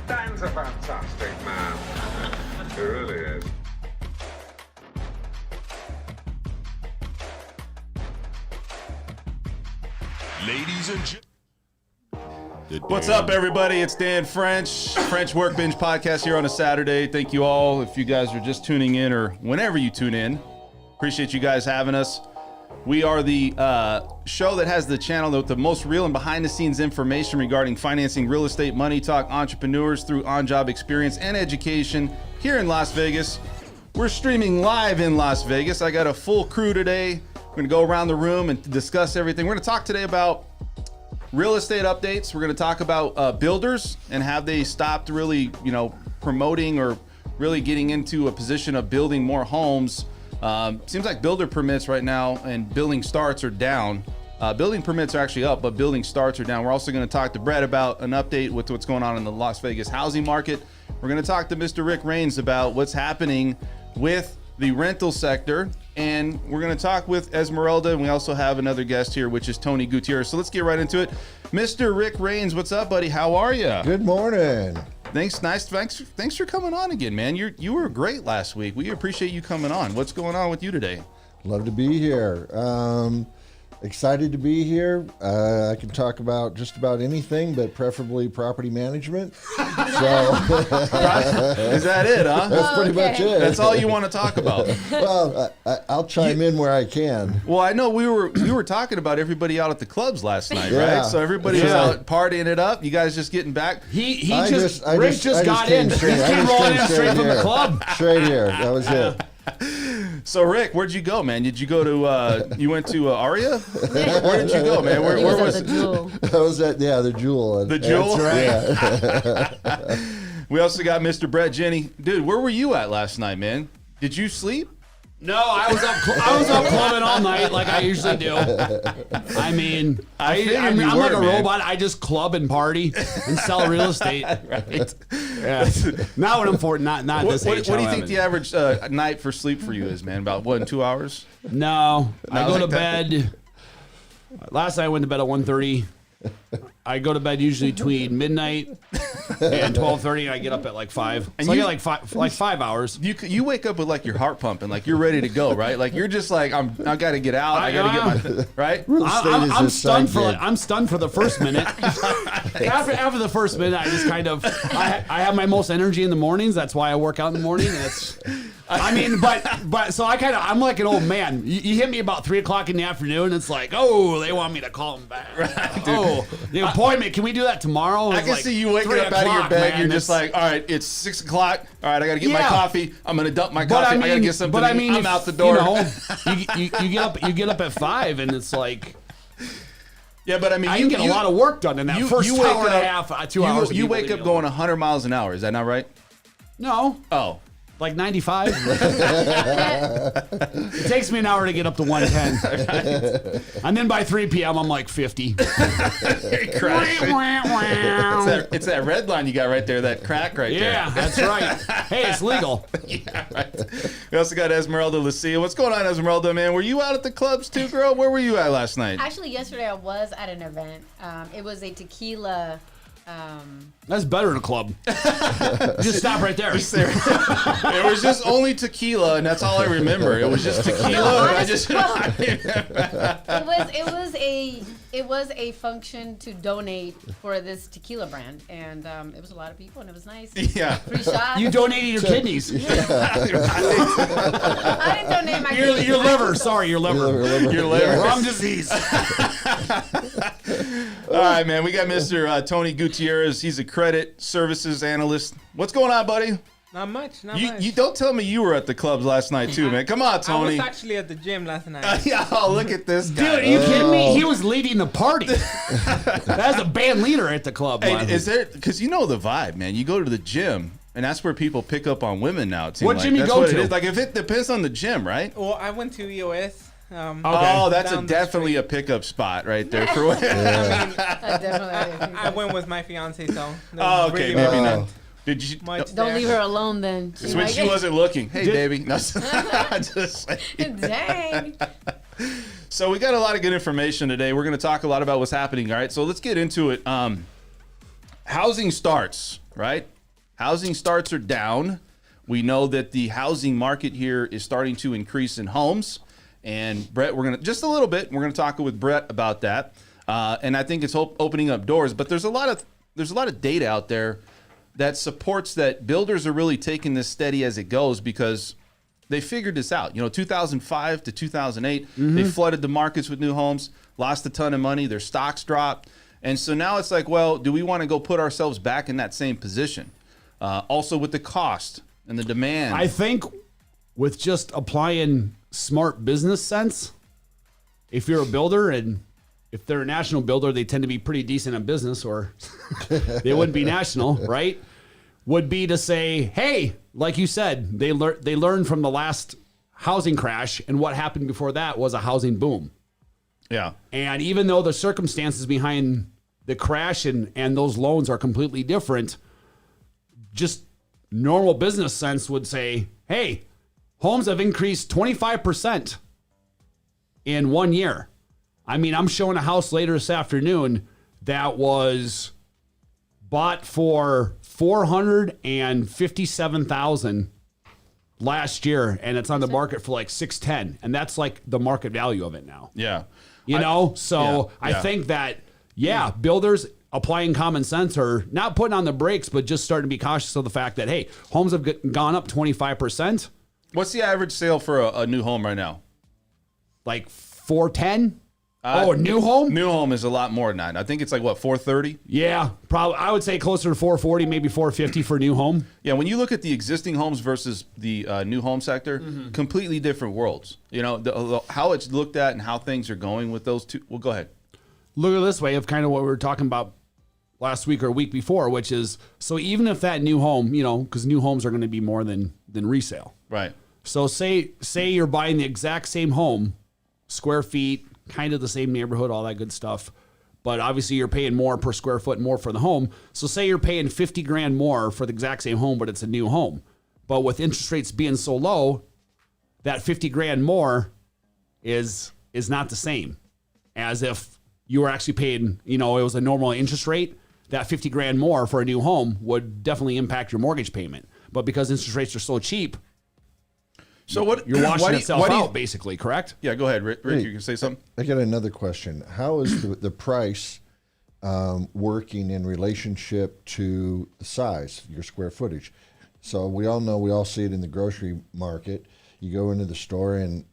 Dan's a fantastic man. He really is. Ladies and gentlemen. What's up, everybody? It's Dan French Workbench Podcast here on a Saturday. Thank you all if you guys are just tuning in or whenever you tune in. Appreciate you guys having us. We are the show that has the channel with the most real and behind-the-scenes information regarding financing, real estate, money talk, entrepreneurs through on-job experience and education here in Las Vegas. We're streaming live in Las Vegas. I got a full crew today. We're going to go around the room and discuss everything. We're going to talk today about real estate updates. We're going to talk about builders and have they stopped really, promoting or really getting into a position of building more homes. Seems like builder permits right now and building starts are down. Building permits are actually up, but building starts are down. We're also going to talk to Brett about an update with what's going on in the Las Vegas housing market. We're going to talk to Mr. Rick Rains about what's happening with the rental sector. And we're going to talk with Esmeralda, and we also have another guest here, which is Tony Gutierrez. So let's get right into it. Mr. Rick Rains, what's up, buddy? How are you? Good morning. Thanks for coming on again, man. You were great last week. We appreciate you coming on. What's going on with you today? Love to be here. Excited to be here. I can talk about just about anything, but preferably property management. So Is that it, huh? that's pretty much it. That's all you want to talk about. Well, I'll chime in where I can. Well, I know we were talking about everybody out at the clubs last night, Yeah. right? So everybody was out partying it up. You guys just getting back. Rick just got in. He Straight came rolling in straight from the club. Straight here. That was it. So Rick, where'd you go, man? Did you go to? You went to Aria? Where did you go, man? Where was the Jewel? That was at the Jewel. The Jewel? That's right. Yeah. We also got Mr. Brett Jenny. Dude, where were you at last night, man? Did you sleep? No, I was up clubbing all night like I usually do. I mean, I'm like a robot. I just club and party and sell real estate. Right. Yeah. Not what I'm for. Not this age. What do you think the average night for sleep for you is, man? About 2 hours? No, I go to bed. Last night I went to bed at 1:30. I go to bed usually between midnight and 12:30, and I get up at like 5. So I get like 5 hours. You wake up with like your heart pumping, like you're ready to go, right? Like you're just like I got to get out. I got to get my right. I'm stunned for the first minute. After the first minute, I just kind of I have my most energy in the mornings. That's why I work out in the morning. I'm like an old man. You hit me about 3 o'clock in the afternoon. It's like, oh, they want me to call them back. Right, the appointment. Can we do that tomorrow? I can see you waking up out of your bed. Man, you're just like, all right, it's 6 o'clock. All right, I got to get my coffee. I'm gonna dump my coffee. I got to get something. But I mean, I'm out the door. You get up at 5, and it's like. Yeah, but I mean, I can get a lot of work done in that first hour and a half, 2 hours. You wake up going 100 miles an hour. Is that not right? No. Oh. Like 95. It takes me an hour to get up to 110. And then by 3 p.m., I'm like 50. It's that red line you got right there, that crack right there. Yeah, that's right. Hey, it's legal. Yeah, right. We also got Esmeralda Lucia. What's going on, Esmeralda, man? Were you out at the clubs too, girl? Where were you at last night? Actually, yesterday I was at an event. It was a tequila. That's better than a club. Just stop right there. It was just only tequila, and that's all I remember. It was just tequila. It was a function to donate for this tequila brand, and it was a lot of people, and it was nice. Yeah, free shots. You donated your kidneys. I didn't donate my kidneys. Your liver. Sorry, your liver. Your liver. Wrong disease. All right, man. We got Mr. Tony Gutierrez. He's a credit services analyst. What's going on, buddy? Not much. You don't tell me you were at the clubs last night too, man. Come on, Tony. I was actually at the gym last night. Yeah, look at this guy. Dude, are you kidding me? He was leading the party. That's a band leader at the club. Hey, is there? Because you know the vibe, man. You go to the gym, and that's where people pick up on women now. What gym you go to? It is. Like, if it depends on the gym, right? Well, I went to EOS. Oh, that's definitely a pickup spot right there for women. I went with my fiance, so. Oh, okay, maybe not. Did you? Don't leave her alone then. When she wasn't looking. Hey, baby. No, just saying. Dang. So we got a lot of good information today. We're going to talk a lot about what's happening. All right, so let's get into it. Housing starts, right? Housing starts are down. We know that the housing market here is starting to increase in homes. And Brett, we're going to, just a little bit, we're going to talk with Brett about that. And I think it's opening up doors. But there's a lot of data out there that supports that builders are really taking this steady as it goes because they figured this out. 2005 to 2008, they flooded the markets with new homes, lost a ton of money, their stocks dropped. And so now it's like, well, do we want to go put ourselves back in that same position? Also with the cost and the demand. I think with just applying smart business sense, if you're a builder and if they're a national builder, they tend to be pretty decent at business or they wouldn't be national, right? Would be to say, hey, like you said, they learned from the last housing crash, and what happened before that was a housing boom. Yeah. And even though the circumstances behind the crash and those loans are completely different, just normal business sense would say, hey, homes have increased 25% in 1 year. I mean, I'm showing a house later this afternoon that was bought for $457,000 last year, and it's on the market for like $610,000, and that's like the market value of it now. Yeah. I think that, builders applying common sense or not putting on the brakes, but just starting to be cautious of the fact that, hey, homes have gone up 25%. What's the average sale for a new home right now? Like 410. New home? New home is a lot more than that. I think it's like, what, 430? Yeah, probably. I would say closer to 440, maybe 450 for a new home. Yeah, when you look at the existing homes versus the new home sector, completely different worlds. How it's looked at and how things are going with those two. Well, go ahead. Look at it this way of kind of what we were talking about last week or week before, which is, so even if that new home, because new homes are going to be more than resale. Right. So say you're buying the exact same home, square feet, kind of the same neighborhood, all that good stuff. But obviously you're paying more per square foot, more for the home. So say you're paying $50,000 more for the exact same home, but it's a new home. But with interest rates being so low, that $50,000 more is not the same as if you were actually paying, it was a normal interest rate. That $50,000 more for a new home would definitely impact your mortgage payment. But because interest rates are so cheap, so what you're washing itself out, basically, correct? Yeah, go ahead, Rick. You can say something. I got another question. How is the price working in relationship to the size, your square footage? So we all know, we all see it in the grocery market. You go into the store and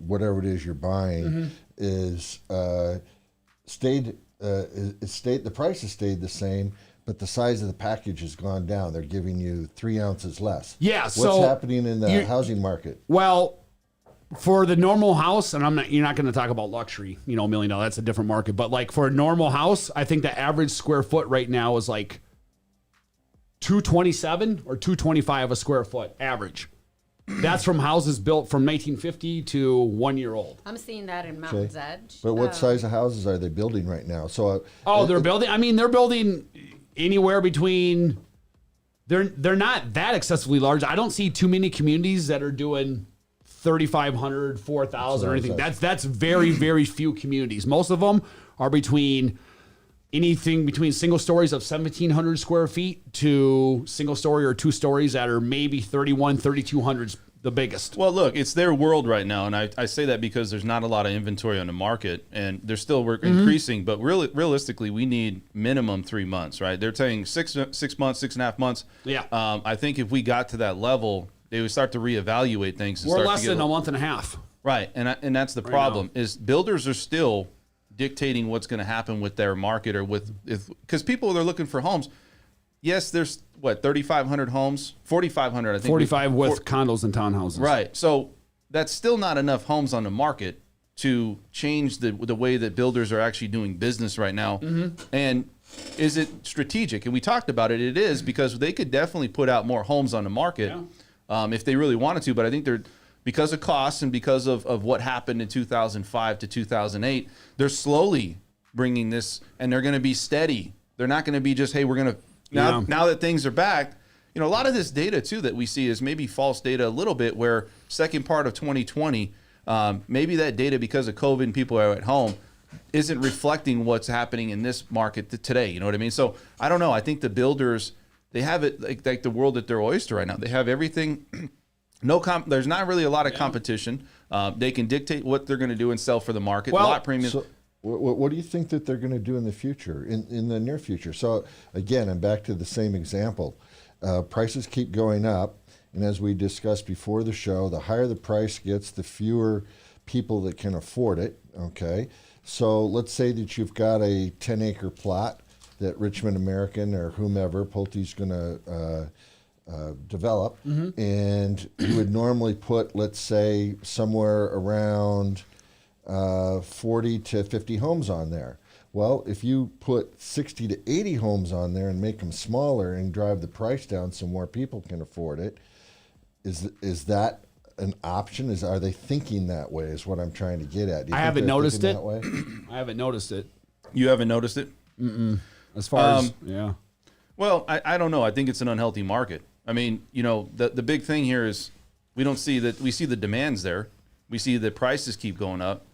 whatever it is you're buying is the price has stayed the same, but the size of the package has gone down. They're giving you 3 ounces less. Yeah. What's so happening in the housing market? Well, for the normal house, and you're not going to talk about luxury, $1 million. That's a different market. But like for a normal house, I think the average square foot right now is like $227 or $225 a square foot average. That's from houses built from 1950 to 1 year old. I'm seeing that in Mountain's Edge. But what size of houses are they building right now? So they're building. I mean, they're building anywhere between. They're not that excessively large. I don't see too many communities that are doing 3,500, 4,000 or anything. That's very, very few communities. Most of them are between anything between single stories of 1,700 square feet to single story or 2 stories that are maybe 3,200 the biggest. Well, look, it's their world right now, and I say that because there's not a lot of inventory on the market, and they're still increasing. But realistically, we need minimum 3 months, right? They're saying 6 months, 6.5 months. Yeah. I think if we got to that level, they would start to reevaluate things. And We're start less to than a month and a half. Right, and that's the problem is builders are still dictating what's going to happen with their market or because people are looking for homes. Yes, there's 3,500 homes, 4,500 I think. 45 with condos and townhouses. Right. So that's still not enough homes on the market to change the way that builders are actually doing business right now. And is it strategic? And we talked about it. It is, because they could definitely put out more homes on the market if they really wanted to. But I think because of costs and because of what happened in 2005 to 2008, they're slowly bringing this, and they're going to be steady. They're not going to be just, hey, we're going to now that things are back. A lot of this data too that we see is maybe false data a little bit, where second part of 2020, maybe that data, because of COVID and people are at home, isn't reflecting what's happening in this market today. You know what I mean? So I don't know. I think the builders, they have it like the world at their oyster right now. They have everything. There's not really a lot of competition. They can dictate what they're going to do and sell for the market. Lot premium. So what do you think that they're going to do in the future, in the near future? So again, I'm back to the same example. Prices keep going up, and as we discussed before the show, the higher the price gets, the fewer people that can afford it. Okay, so let's say that you've got a 10-acre plot that Richmond American or whomever, Pulte's going to develop, and you would normally put, let's say, somewhere around 40 to 50 homes on there. Well, if you put 60 to 80 homes on there and make them smaller and drive the price down so more people can afford it, is that an option? Are they thinking that way is what I'm trying to get at. Do you I think haven't they're noticed thinking it. that way? I haven't noticed it. You haven't noticed it? As far as, Well, I don't know. I think it's an unhealthy market. I mean, the big thing here is we see the demands there. We see the prices keep going up,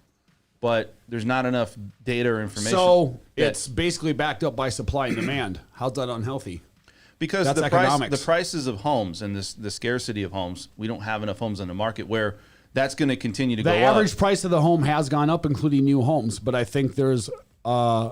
but there's not enough data or information. So it's basically backed up by supply and demand. How's that unhealthy? Because That's the economics. prices of homes and the scarcity of homes, we don't have enough homes on the market where that's going to continue to go up. The average price of the home has gone up, including new homes, but I think there's a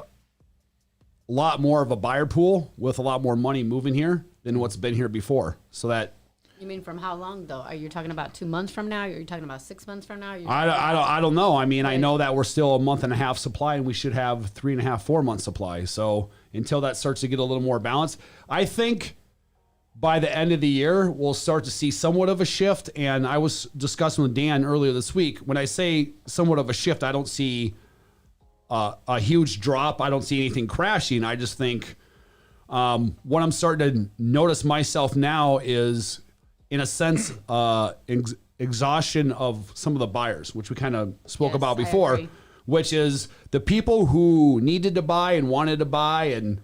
lot more of a buyer pool with a lot more money moving here than what's been here before. So that You mean from how long though? Are you talking about 2 months from now? Are you talking about 6 months from now? I don't know. I mean, I know that we're still a month and a half supply, and we should have 3.5, 4 months supply. So until that starts to get a little more balanced, I think by the end of the year we'll start to see somewhat of a shift. And I was discussing with Dan earlier this week. When I say somewhat of a shift, I don't see a huge drop. I don't see anything crashing. I just think what I'm starting to notice myself now is, in a sense, exhaustion of some of the buyers, which we kind of spoke Yes, about I before, agree. which is the people who needed to buy and wanted to buy and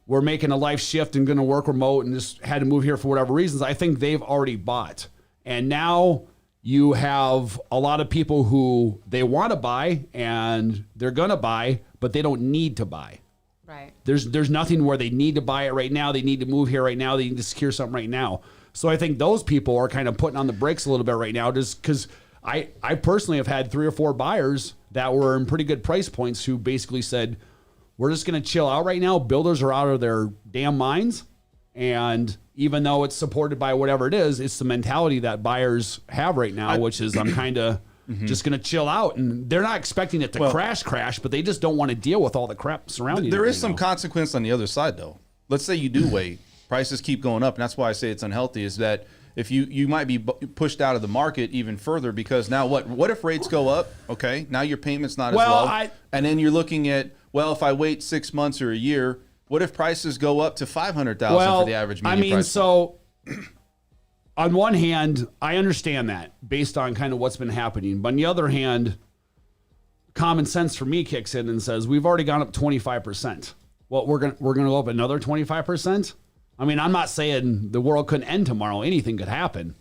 were making a life shift and going to work remote and just had to move here for whatever reasons. I think they've already bought. And now you have a lot of people who they want to buy and they're going to buy, but they don't need to buy. Right. There's nothing where they need to buy it right now. They need to move here right now. They need to secure something right now. So I think those people are kind of putting on the brakes a little bit right now, just because I personally have had 3 or 4 buyers that were in pretty good price points who basically said, we're just going to chill out right now. Builders are out of their damn minds. And even though it's supported by whatever it is, it's the mentality that buyers have right now, which is I'm kind of just going to chill out. And they're not expecting it to crash, but they just don't want to deal with all the crap surrounding it. There is right some now. consequence on the other side, though. Let's say you do wait. Prices keep going up, and that's why I say it's unhealthy, is that if you might be pushed out of the market even further, because now what if rates go up? Okay, now your payment's not as low. And then you're looking at, well, if I wait 6 months or a year, what if prices go up to $500,000 for the average median price? So on one hand, I understand that based on kind of what's been happening. But on the other hand, common sense for me kicks in and says, we've already gone up 25%. Well, we're gonna go up another 25%? I mean, I'm not saying the world couldn't end tomorrow. Anything could happen.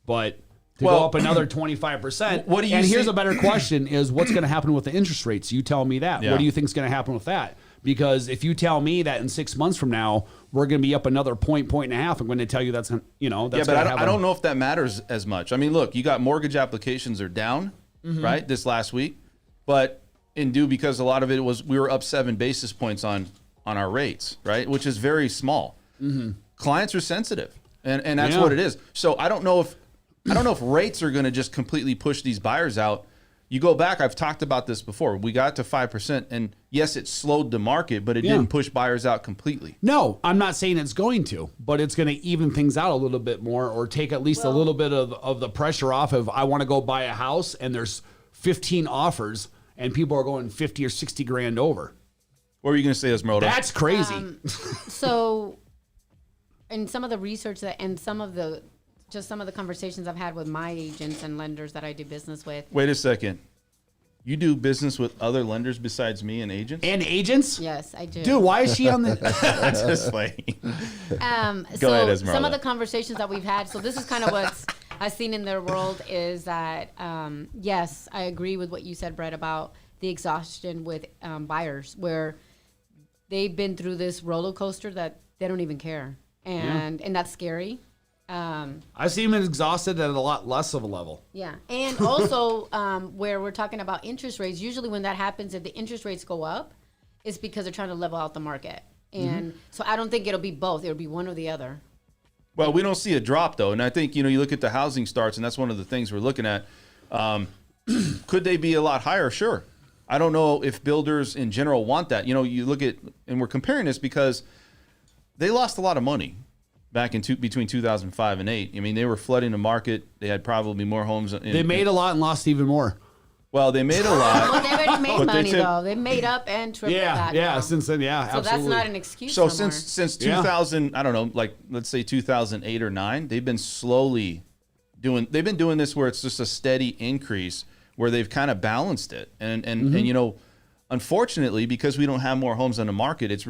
But to go up another 25%. What do you and here's see- a better question is, what's going to happen with the interest rates? You tell me that. Yeah. What do you think is going to happen with that? Because if you tell me that in 6 months from now, we're going to be up another point and a half, I'm going to tell you that's, that's yeah, but gonna have I don't know if that matters as much. I mean, look, you got mortgage applications are down, right, this last week, but because a lot of it was we were up 7 basis points on our rates, right, which is very small. Clients are sensitive, and that's what it is. So I don't know if rates are going to just completely push these buyers out. You go back, I've talked about this before. We got to 5%, and yes, it slowed the market, but it didn't push buyers out completely. No, I'm not saying it's going to, but it's going to even things out a little bit more, or take at least a little bit of the pressure off of, I want to go buy a house and there's 15 offers and people are going 50 or 60 grand over. What were you going to say, Esmeralda? That's crazy. So, in some of the research and some of the conversations I've had with my agents and lenders that I do business with. Wait a second. You do business with other lenders besides me and agents? And agents? Yes, I do. Dude, why is she on the... Just like, Go ahead, Esmeralda. Some of the conversations that we've had, so this is kind of what I've seen in their world is that, yes, I agree with what you said, Brett, about the exhaustion with buyers, where they've been through this roller coaster that they don't even care. and that's scary. I see them exhausted at a lot less of a level. Yeah, and also where we're talking about interest rates, usually when that happens, if the interest rates go up, it's because they're trying to level out the market. And so I don't think it'll be both. It'll be one or the other. Well, we don't see a drop, though. And I think, you look at the housing starts, and that's one of the things we're looking at. Could they be a lot higher? Sure. I don't know if builders in general want that. You look at, and we're comparing this because they lost a lot of money back in between 2005 and 8. I mean, they were flooding the market. They had probably more homes. They made a lot and lost even more. Well, they made a lot. Well, they already made money, though. They made up and tripled that. Yeah, now. since then, yeah, So absolutely. that's not an excuse So no more. since 2000, I don't know, like let's say 2008 or 9, they've been doing this where it's just a steady increase where they've kind of balanced it. And unfortunately, because we don't have more homes on the market,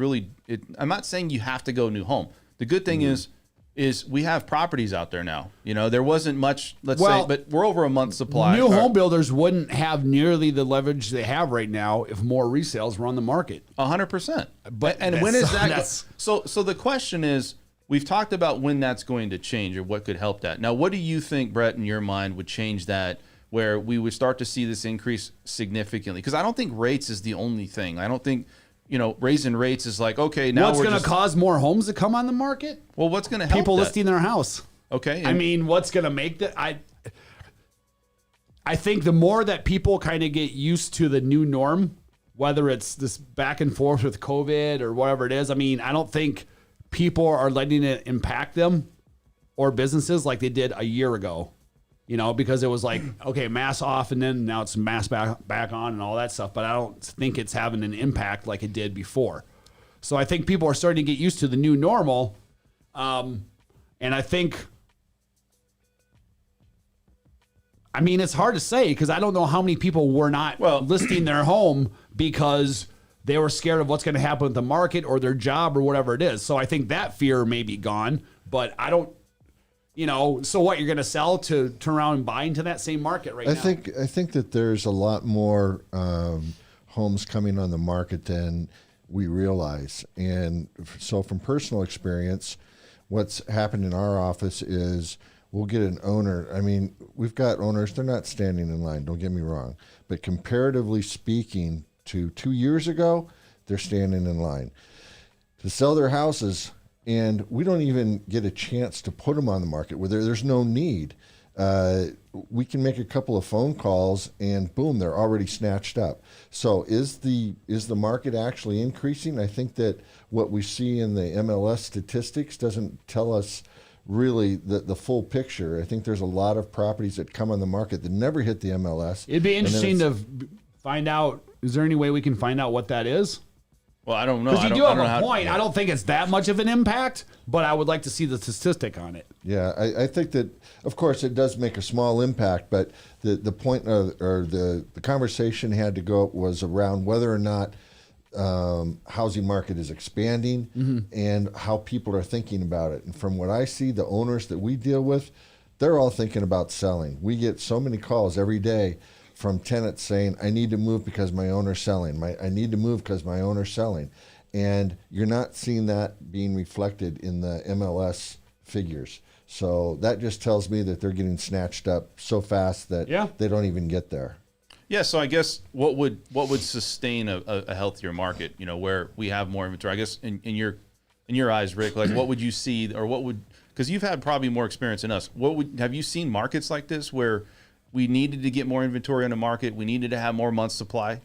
I'm not saying you have to go new home. The good thing is we have properties out there now. There wasn't much, say, but we're over a month's supply. New home builders wouldn't have nearly the leverage they have right now if more resales were on the market. 100%. But and when is that? that's- So the question is, we've talked about when that's going to change or what could help that. Now, what do you think, Brett, in your mind, would change that where we would start to see this increase significantly? Because I don't think rates is the only thing. I don't think raising rates is like, okay, now what's going to cause more homes to come on the market? Well, what's going to help people that? listing their house. Okay. I mean, what's going to make that? I think the more that people kind of get used to the new norm, whether it's this back and forth with COVID or whatever it is, I mean, I don't think people are letting it impact them or businesses like they did a year ago. Because it was like, okay, mask off, and then now it's mask back on and all that stuff. But I don't think it's having an impact like it did before. So I think people are starting to get used to the new normal. And I think, it's hard to say because I don't know how many people were not listing their home because they were scared of what's going to happen with the market or their job or whatever it is. So I think that fear may be gone, but I don't. So what, you're going to sell to turn around and buy into that same market right now? I think that there's a lot more homes coming on the market than we realize. And so from personal experience, what's happened in our office is we'll get an owner. I mean, we've got owners, they're not standing in line, don't get me wrong. But comparatively speaking to 2 years ago, they're standing in line to sell their houses. And we don't even get a chance to put them on the market where there's no need. We can make a couple of phone calls and boom, they're already snatched up. So is the market actually increasing? I think that what we see in the MLS statistics doesn't tell us really the full picture. I think there's a lot of properties that come on the market that never hit the MLS. It'd be interesting to find out, is there any way we can find out what that is? Well, I don't know. Because you do have a point. I don't think it's that much of an impact, but I would like to see the statistic on it. Yeah, I think that, of course, it does make a small impact, but the point or the conversation had to go was around whether or not housing market is expanding and how people are thinking about it. And from what I see, the owners that we deal with, they're all thinking about selling. We get so many calls every day from tenants saying, I need to move because my owner's selling. I need to move because my owner's selling. And you're not seeing that being reflected in the MLS figures. So that just tells me that they're getting snatched up so fast that they don't even get there. Yeah, so I guess what would sustain a healthier market, where we have more inventory? I guess in your eyes, Rick, like what would you see, or what would, because you've had probably more experience than us, have you seen markets like this where we needed to get more inventory on the market, we needed to have more months supply?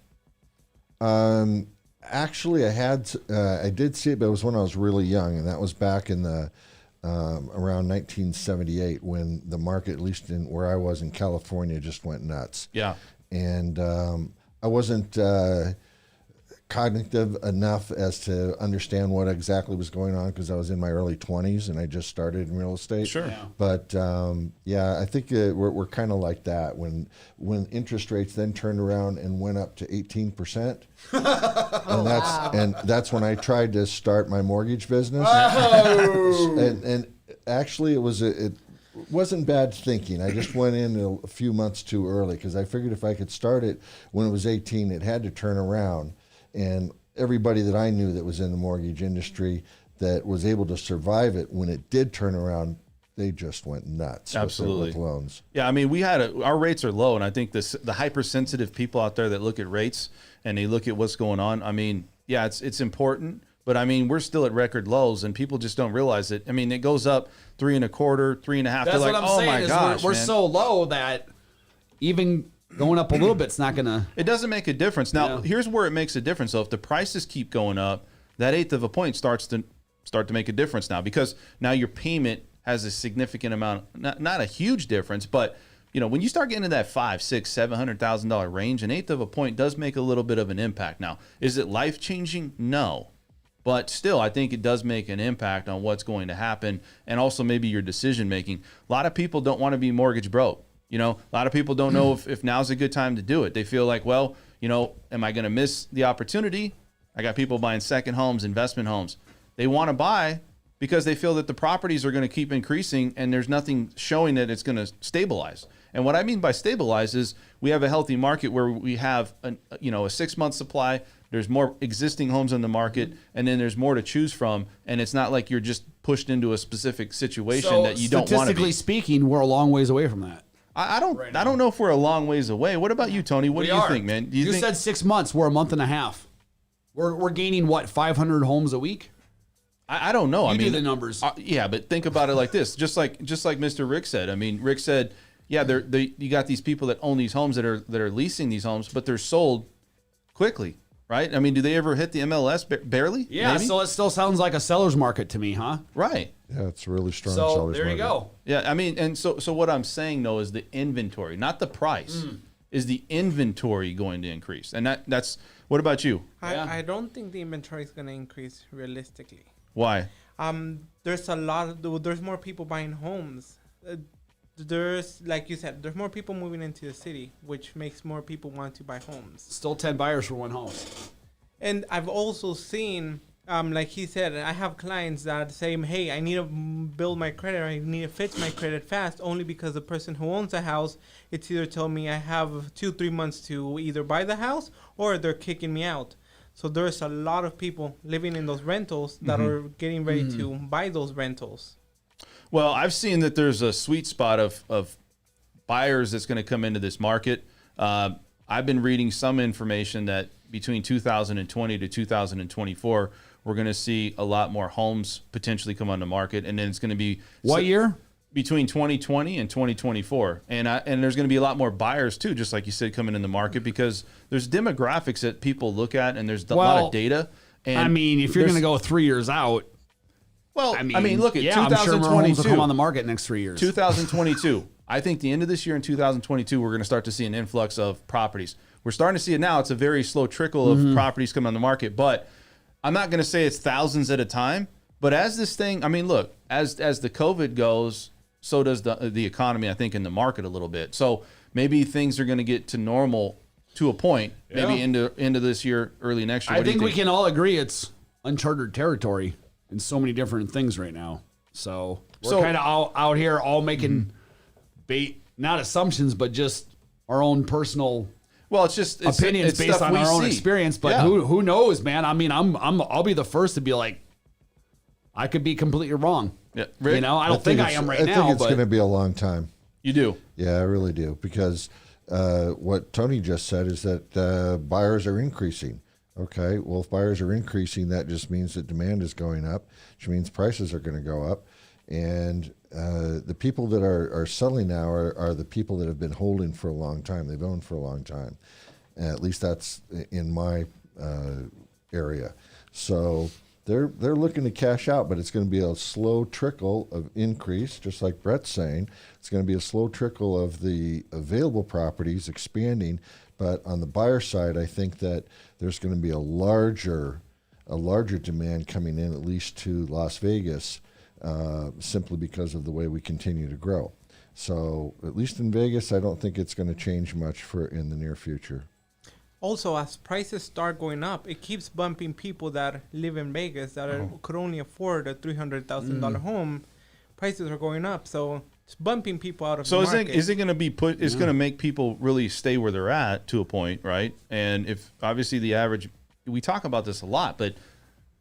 Actually, I did see it, but it was when I was really young, and that was back in the around 1978 when the market, at least in where I was in California, just went nuts. Yeah. And I wasn't cognitive enough as to understand what exactly was going on because I was in my early 20s and I just started in real estate. Sure. Yeah. But I think we're kind of like that when interest rates then turned around and went up to 18%. And that's when I tried to start my mortgage business. And actually it wasn't bad thinking. I just went in a few months too early because I figured if I could start it when it was 18, it had to turn around. And everybody that I knew that was in the mortgage industry, that was able to survive it when it did turn around. They just went nuts. Absolutely. With loans. Yeah, I mean, our rates are low, and I think the hypersensitive people out there that look at rates and they look at what's going on. I mean, yeah, it's important, but I mean, we're still at record lows, and people just don't realize it. I mean, it goes up 3.25%, 3.5%. That's They're like, what I'm oh saying. my Is gosh, we're man. so low that even going up a little bit's not gonna. It doesn't make a difference. Now, Yeah. here's where it makes a difference. So if the prices keep going up, that 1/8 of a point starts to make a difference now, because now your payment has a significant amount, not a huge difference, but you know, when you start getting into that $500,000, $600,000, $700,000 range, an 1/8 of a point does make a little bit of an impact. Now, is it life changing? No, but still, I think it does make an impact on what's going to happen, and also maybe your decision making. A lot of people don't want to be mortgage broke. You know, a lot of people don't know if now's a good time to do it. They feel like, well, you know, am I going to miss the opportunity? I got people buying second homes, investment homes. They want to buy because they feel that the properties are going to keep increasing and there's nothing showing that it's going to stabilize. And what I mean by stabilize is we have a healthy market where we have a 6-month supply. There's more existing homes on the market, and then there's more to choose from. And it's not like you're just pushed into a specific situation that you don't want to Statistically be. speaking, we're a long ways away from that. I don't know if we're a long ways away. What about you, Tony? What do you think, man? Do You think, said 6 months. We're a month and a half. We're gaining what, 500 homes a week? I don't know. You do the numbers. Yeah, but think about it like this. Just like Mr. Rick said. I mean, Rick said, yeah, you got these people that own these homes that are leasing these homes, but they're sold quickly, right? I mean, do they ever hit the MLS? Barely. Yeah. maybe? So it still sounds like a seller's market to me, huh? Right. Yeah, it's a really strong. So seller's there you market. go. Yeah. I mean, and so what I'm saying though is the inventory, not the price. Is the inventory going to increase? And that's. What about you? I don't think the inventory is going to increase realistically. Why? There's more people buying homes. There's, like you said, there's more people moving into the city, which makes more people want to buy homes. Still 10 buyers for one home. And I've also seen, like he said, I have clients that say, hey, I need to build my credit, or I need to fix my credit fast, only because the person who owns the house, it's either told me I have 2-3 months to either buy the house or they're kicking me out. So there's a lot of people living in those rentals that are getting ready to buy those rentals. Well, I've seen that there's a sweet spot of buyers that's going to come into this market. I've been reading some information that between 2020 to 2024, we're going to see a lot more homes potentially come on the market, and then it's going to be What year? Between 2020 and 2024, and there's going to be a lot more buyers too, just like you said, coming in the market, because there's demographics that people look at, and there's a lot of data. And I mean, if you're going to go 3 years out, well, I mean, look at yeah, I'm sure more homes will 2022. come on the market next 3 years. 2022. I think the end of this year in 2022, we're going to start to see an influx of properties. We're starting to see it now. It's a very slow trickle of properties coming on the market, but I'm not going to say it's thousands at a time. But as this thing, I mean, look, as the COVID goes, so does the economy, I think, in the market a little bit. So maybe things are going to get to normal to a point, maybe into this year, early next year. I What do you think we can all agree it's uncharted territory in so many different things right now. So we're kind of out here all making not assumptions, but just our own personal it's opinions it's based stuff on we our own see. experience. But Yeah. who knows, man? I mean, I'll be the first to be like, I could be completely wrong. Yeah. Rick, You know, I don't think I am right now. I think it's But going to be a long time. You do. Yeah, I really do, because what Tony just said is that buyers are increasing. Okay, well, if buyers are increasing, that just means that demand is going up, which means prices are going to go up. And the people that are selling now are the people that have been holding for a long time. They've owned for a long time. At least that's in my area. So they're looking to cash out, but it's going to be a slow trickle of increase, just like Brett's saying. It's going to be a slow trickle of the available properties expanding. But on the buyer side, I think that there's going to be a larger demand coming in, at least to Las Vegas, simply because of the way we continue to grow. So at least in Vegas, I don't think it's going to change much in the near future. Also, as prices start going up, it keeps bumping people that live in Vegas that could only afford a $300,000 home. Prices are going up, so it's bumping people out of the market. So is it going to be it's going to make people really stay where they're at to a point, right? And if obviously the average, we talk about this a lot, but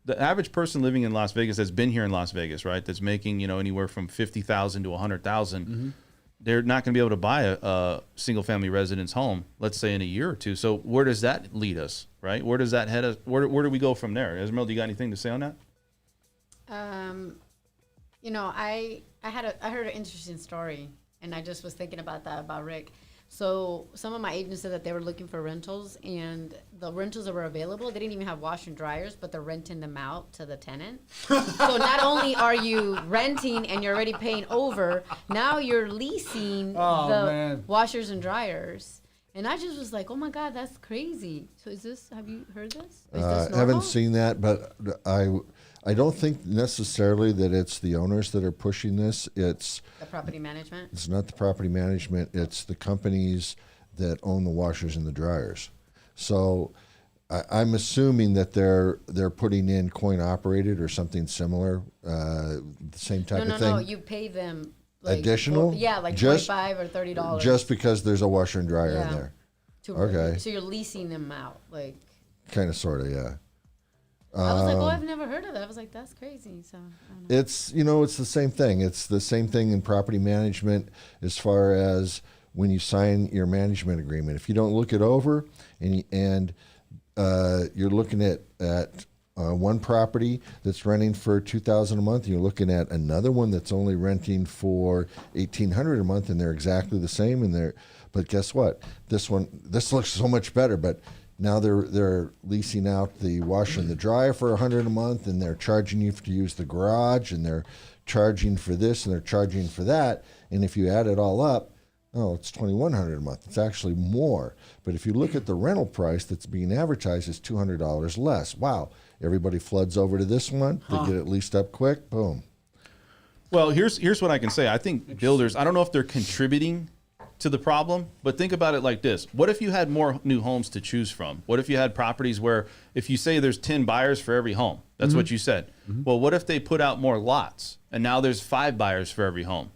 the average person living in Las Vegas that's been here in Las Vegas, right? That's making, anywhere from 50,000 to 100,000. They're not going to be able to buy a single family residence home, let's say in a year or two. So where does that lead us, right? Where does that head us? Where do we go from there? Esmeralda, you got anything to say on that? I heard an interesting story, and I just was thinking about that about Rick. So some of my agents said that they were looking for rentals, and the rentals that were available, they didn't even have washer and dryers, but they're renting them out to the tenant. So not only are you renting and you're already paying over, now you're leasing washers and dryers. And I just was like, oh my God, that's crazy. So have you heard this? Is this I normal? haven't seen that, but I don't think necessarily that it's the owners that are pushing this. It's The property management? It's not the property management. It's the companies that own the washers and the dryers. So I'm assuming that they're putting in coin operated or something similar, the same type of thing. No, you pay them like additional? like Just- $25 or $30. Just because there's a washer and dryer in there. Okay. So you're leasing them out, like. Kind of, sort of, yeah. I was like, I've never heard of that. I was like, that's crazy. So I don't know. It's it's the same thing. It's the same thing in property management as far as when you sign your management agreement. If you don't look it over and you're looking at one property that's renting for $2,000 a month, and you're looking at another one that's only renting for $1,800 a month, and they're exactly the same. But guess what? This looks so much better, but now they're leasing out the washer and the dryer for $100 a month, and they're charging you to use the garage, and they're charging for this, and they're charging for that. And if you add it all up, it's $2,100 a month. It's actually more. But if you look at the rental price that's being advertised, it's $200 less. Wow! Everybody floods over to this one. They get it leased up quick. Boom. Well, here's what I can say. I think builders, I don't know if they're contributing to the problem, but think about it like this. What if you had more new homes to choose from? What if you had properties where, if you say there's 10 buyers for every home, that's what you said. Well, what if they put out more lots and now there's 5 buyers for every home?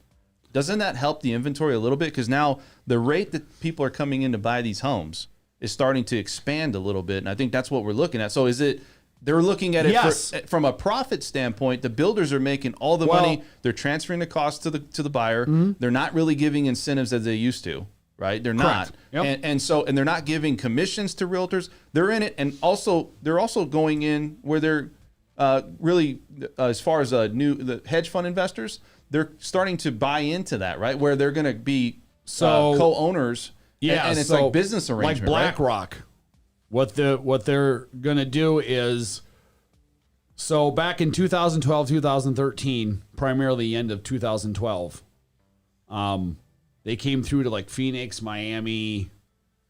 Doesn't that help the inventory a little bit? Because now the rate that people are coming in to buy these homes is starting to expand a little bit. And I think that's what we're looking at. So they're looking at it from a profit standpoint. The builders are making all the money. They're transferring the cost to the buyer. They're not really giving incentives as they used to, right? They're not. Yep. And they're not giving commissions to realtors. They're in it. And they're also going in where they're really, as far as the hedge fund investors, they're starting to buy into that, right? Where they're going to be co-owners. Yeah. And it's like business arrangement, like BlackRock. What they're gonna do is, so back in 2012, 2013, primarily the end of 2012, they came through to like Phoenix, Miami,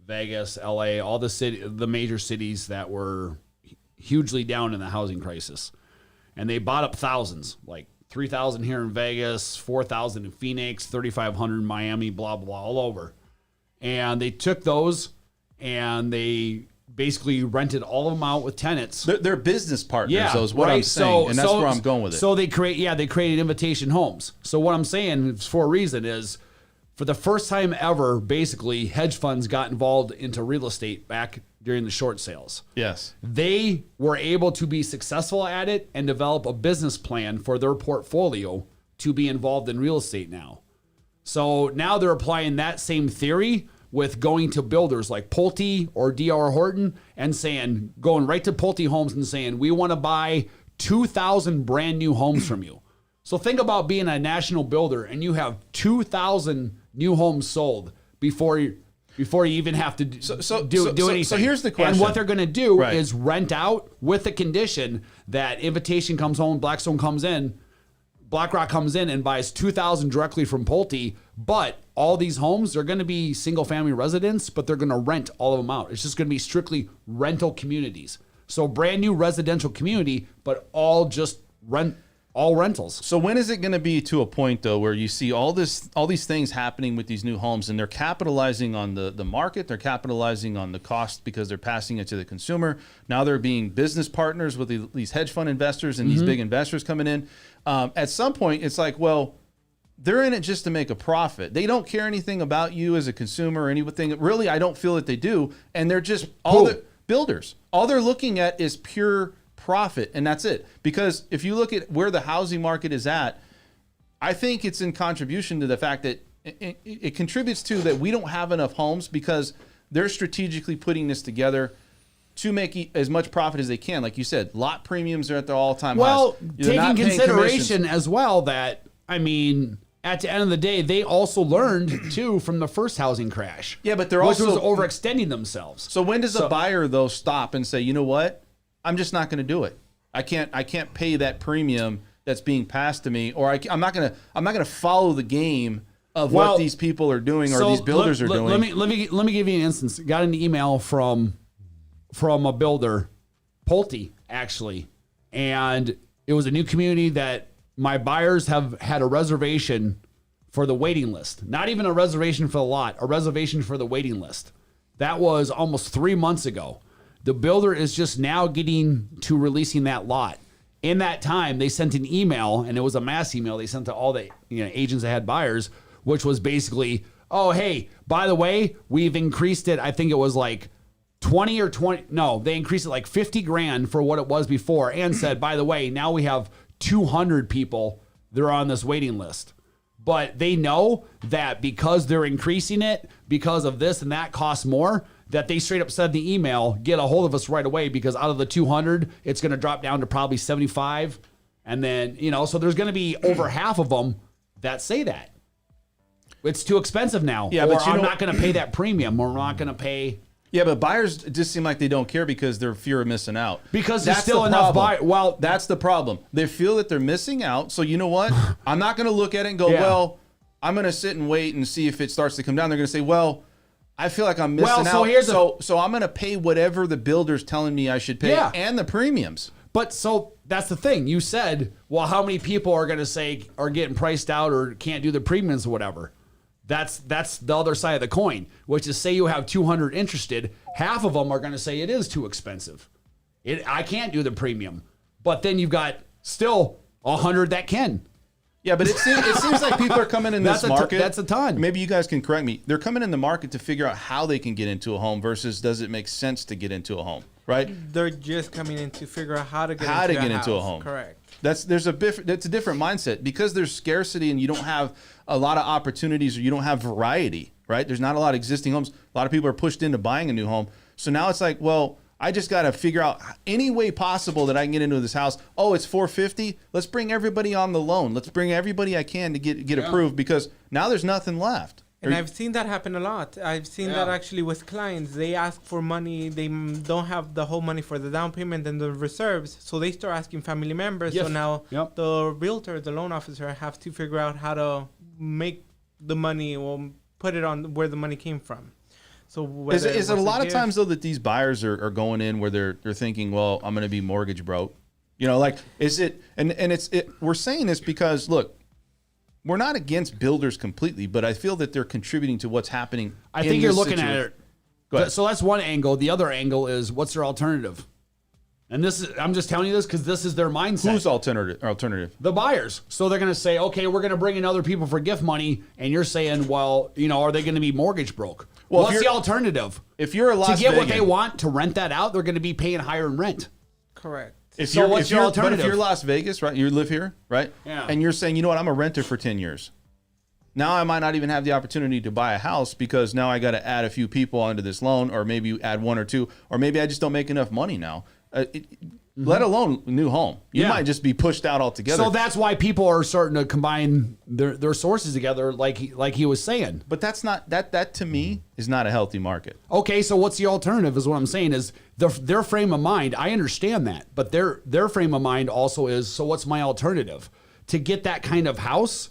Vegas, LA, all the major cities that were hugely down in the housing crisis, and they bought up thousands, like 3,000 here in Vegas, 4,000 in Phoenix, 3,500 in Miami, blah blah blah, all over, and they took those and they basically rented all of them out with tenants. They're business partners, though, is what right. I'm saying, and that's where I'm going with it. So they created invitation homes. So what I'm saying for a reason is, for the first time ever, basically, hedge funds got involved into real estate back during the short sales. Yes. They were able to be successful at it and develop a business plan for their portfolio to be involved in real estate now. So now they're applying that same theory with going to builders like Pulte or D.R. Horton and going right to Pulte Homes and saying, we want to buy 2,000 brand new homes from you. So think about being a national builder and you have 2,000 new homes sold before you even have to do anything. So here's the question. And what they're going to do is rent out with the condition that Invitation comes home, Blackstone comes in, BlackRock comes in and buys 2,000 directly from Pulte, but all these homes are going to be single-family residents, but they're going to rent all of them out. It's just going to be strictly rental communities. So brand new residential community, but all rentals. So when is it going to be to a point, though, where you see all these things happening with these new homes, and they're capitalizing on the market, they're capitalizing on the cost because they're passing it to the consumer. Now they're being business partners with these hedge fund investors and these big investors coming in. At some point, it's like, well, they're in it just to make a profit. They don't care anything about you as a consumer or anything. Really, I don't feel that they do. And they're just the builders. All they're looking at is pure profit, and that's it. Because if you look at where the housing market is at, I think it's in contribution to the fact that it contributes to that we don't have enough homes because they're strategically putting this together to make as much profit as they can. Like you said, lot premiums are at their all-time highs. Well, They're not taking paying consideration commissions. as well that, I mean, at the end of the day, they also learned, too, from the first housing crash. Yeah, but they're which also was overextending themselves. So when does a buyer though stop and say, you know what, I'm just not going to do it. I can't pay that premium that's being passed to me, or I'm not gonna follow the game of what these people are doing or these builders are doing. Let me give you an instance. Got an email from a builder, Pulte, actually, and it was a new community that my buyers have had a reservation for the waiting list. Not even a reservation for the lot, a reservation for the waiting list. That was almost 3 months ago. The builder is just now getting to releasing that lot. In that time, they sent an email, and it was a mass email they sent to all the agents that had buyers, which was basically, oh, hey, by the way, we've increased it. I think it was like 20 or 20. No, they increased it like 50 grand for what it was before and said, by the way, now we have 200 people that are on this waiting list. But they know that because they're increasing it, because of this and that costs more, that they straight up said in the email, get a hold of us right away because out of the 200, it's going to drop down to probably 75. And then, so there's going to be over half of them that say that. It's too expensive now. Yeah, but I'm not going to pay that premium. Or I'm not going to pay. Yeah, but buyers just seem like they don't care because they're fear of missing out. Because there's still enough buyers. Well, that's the problem. They feel that they're missing out. So you know what? I'm not going to look at it and go, well, I'm going to sit and wait and see if it starts to come down. They're going to say, well, I feel like I'm missing out. So I'm going to pay whatever the builder's telling me I should pay and the premiums. But so that's the thing. You said, well, how many people are going to say are getting priced out or can't do the premiums or whatever? That's the other side of the coin, which is say you have 200 interested, half of them are going to say it is too expensive. I can't do the premium. But then you've got still 100 that can. Yeah, but it seems like people are coming in this market. That's a ton. Maybe you guys can correct me. They're coming in the market to figure out how they can get into a home versus does it make sense to get into a home, right? They're just coming in to figure out how to get into a home. Correct. That's a different mindset because there's scarcity and you don't have a lot of opportunities or you don't have variety, right? There's not a lot of existing homes. A lot of people are pushed into buying a new home. So now it's like, well, I just got to figure out any way possible that I can get into this house. Oh, it's $450. Let's bring everybody on the loan. Let's bring everybody I can to get approved because now there's nothing left. And I've seen that happen a lot. I've seen that actually with clients. They ask for money. They don't have the whole money for the down payment and the reserves. So they start asking family members. Yes. So now the realtor, the loan officer, have to figure out how to make the money or put it on where the money came from. So is it a lot of times though that these buyers are going in where they're thinking, well, I'm going to be mortgage broke, is it? And we're saying this because look, we're not against builders completely, but I feel that they're contributing to what's happening. I think you're looking at it. Go ahead. So that's one angle. The other angle is what's their alternative? And I'm just telling you this because this is their mindset. Who's alternative? The buyers. So they're going to say, okay, we're going to bring in other people for gift money. And you're saying, well, are they going to be mortgage broke? Well, what's the alternative? If you're a Las to get Vegan, what they want to rent that out, they're going to be paying higher in rent. Correct. What's your alternative? But if you're Las Vegas, right? You live here, right? Yeah. And you're saying, you know what? I'm a renter for 10 years. Now I might not even have the opportunity to buy a house because now I got to add a few people onto this loan, or maybe add one or two, or maybe I just don't make enough money now. Let alone a new home. You might just be pushed out altogether. So that's why people are starting to combine their sources together, like he was saying. But that's not that to me is not a healthy market. Okay, so what's the alternative? Is what I'm saying is their frame of mind. I understand that, but their frame of mind also is. So what's my alternative to get that kind of house,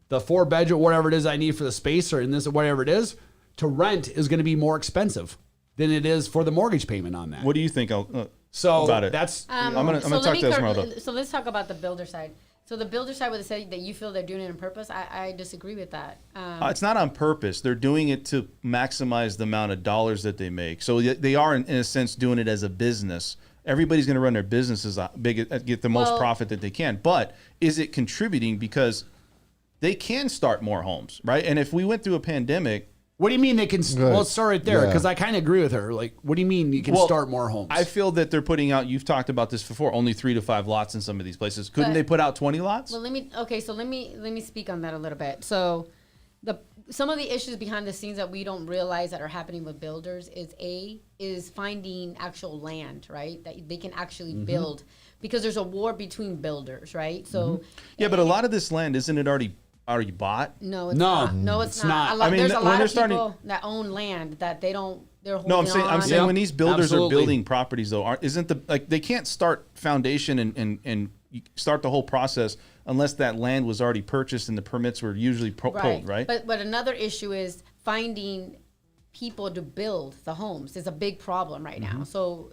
the 4-bedroom, whatever it is I need for the space, or in this whatever it is, to rent is going to be more expensive than it is for the mortgage payment on that. What do you think? So about it. That's I'm gonna talk to Esmeralda. So let's talk about the builder side. So the builder side would say that you feel they're doing it on purpose. I disagree with that. It's not on purpose. They're doing it to maximize the amount of dollars that they make. So they are, in a sense, doing it as a business. Everybody's going to run their businesses big, get the most profit that they can. But is it contributing because they can start more homes, right? And if we went through a pandemic What do you mean they can? Right. Well, let's start right there Yeah. because I kind of agree with her. Like, what do you mean you can start more homes? I feel that they're putting out. You've talked about this before. Only 3 to 5 lots in some of these places. Couldn't But- they put out 20 lots? Well, let me speak on that a little bit. So, some of the issues behind the scenes that we don't realize that are happening with builders is finding actual land, right? That they can actually build, because there's a war between builders, right? So Yeah, but a lot of this land isn't it already bought? no, it's No, not. No, it's it's not. not. A lot, I mean, there's a when lot they're of people starting- that own land that they don't. They're holding No, I'm on. saying Yeah, when these builders absolutely. are building properties though, isn't the like they can't start foundation and start the whole process unless that land was already purchased and the permits were usually pulled, right? But another issue is finding people to build the homes is a big problem right now. So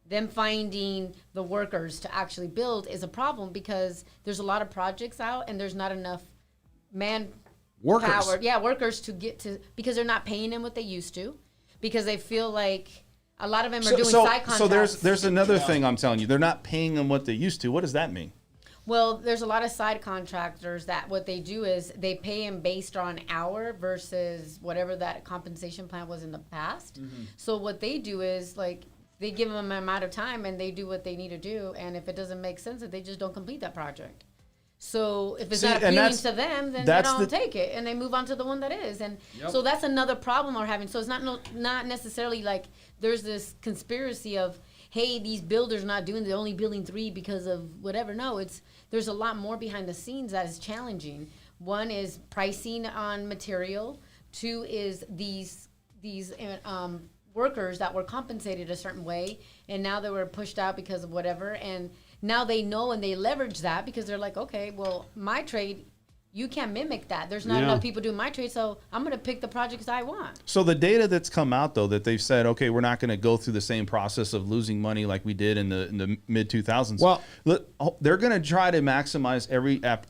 them finding the workers to actually build is a problem because there's a lot of projects out and there's not enough Workers. power. Yeah, workers to get to, because they're not paying them what they used to, because they feel like a lot of them are doing side contracts. So there's another thing I'm telling you. They're not paying them what they used to. What does that mean? Well, there's a lot of side contractors that what they do is they pay them based on hour versus whatever that compensation plan was in the past. So what they do is like they give them an amount of time and they do what they need to do. And if it doesn't make sense, that they just don't complete that project. So if it's See, not and appealing that's- to them, then they that's don't the- take it and they move on to the one that is. And so that's another problem we're having. So it's not necessarily like there's this conspiracy of, hey, these builders not doing, they're only building 3 because of whatever. No, there's a lot more behind the scenes that is challenging. One is pricing on material. 2 is these workers that were compensated a certain way, and now they were pushed out because of whatever. And now they know and they leverage that because they're like, okay, well, my trade, you can't mimic that. There's not Yeah. enough people doing my trade, so I'm going to pick the projects I want. So the data that's come out though that they've said, okay, we're not going to go through the same process of losing money like we did in the mid 2000s. Well- they're going to try to maximize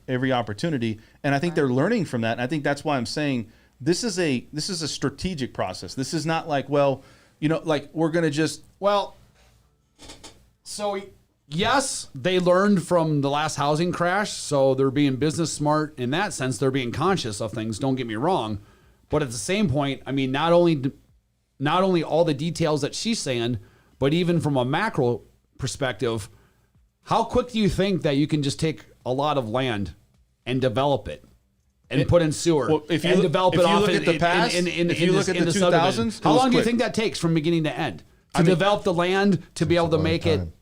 every opportunity, and I think they're learning from that. And I think that's why I'm saying this is a strategic process. This is not like, well, like we're going to just So, yes, they learned from the last housing crash, so they're being business smart in that sense. They're being conscious of things, don't get me wrong. But at the same point, I mean, not only all the details that she's saying, but even from a macro perspective, how quick do you think that you can just take a lot of land and develop it? And put in sewer Well, if you and look- develop if it you off look in, at the past, if you look at the 2000s, How it was long do you quick. think that takes from beginning to end? To I mean- develop the land, to be able to make it. time.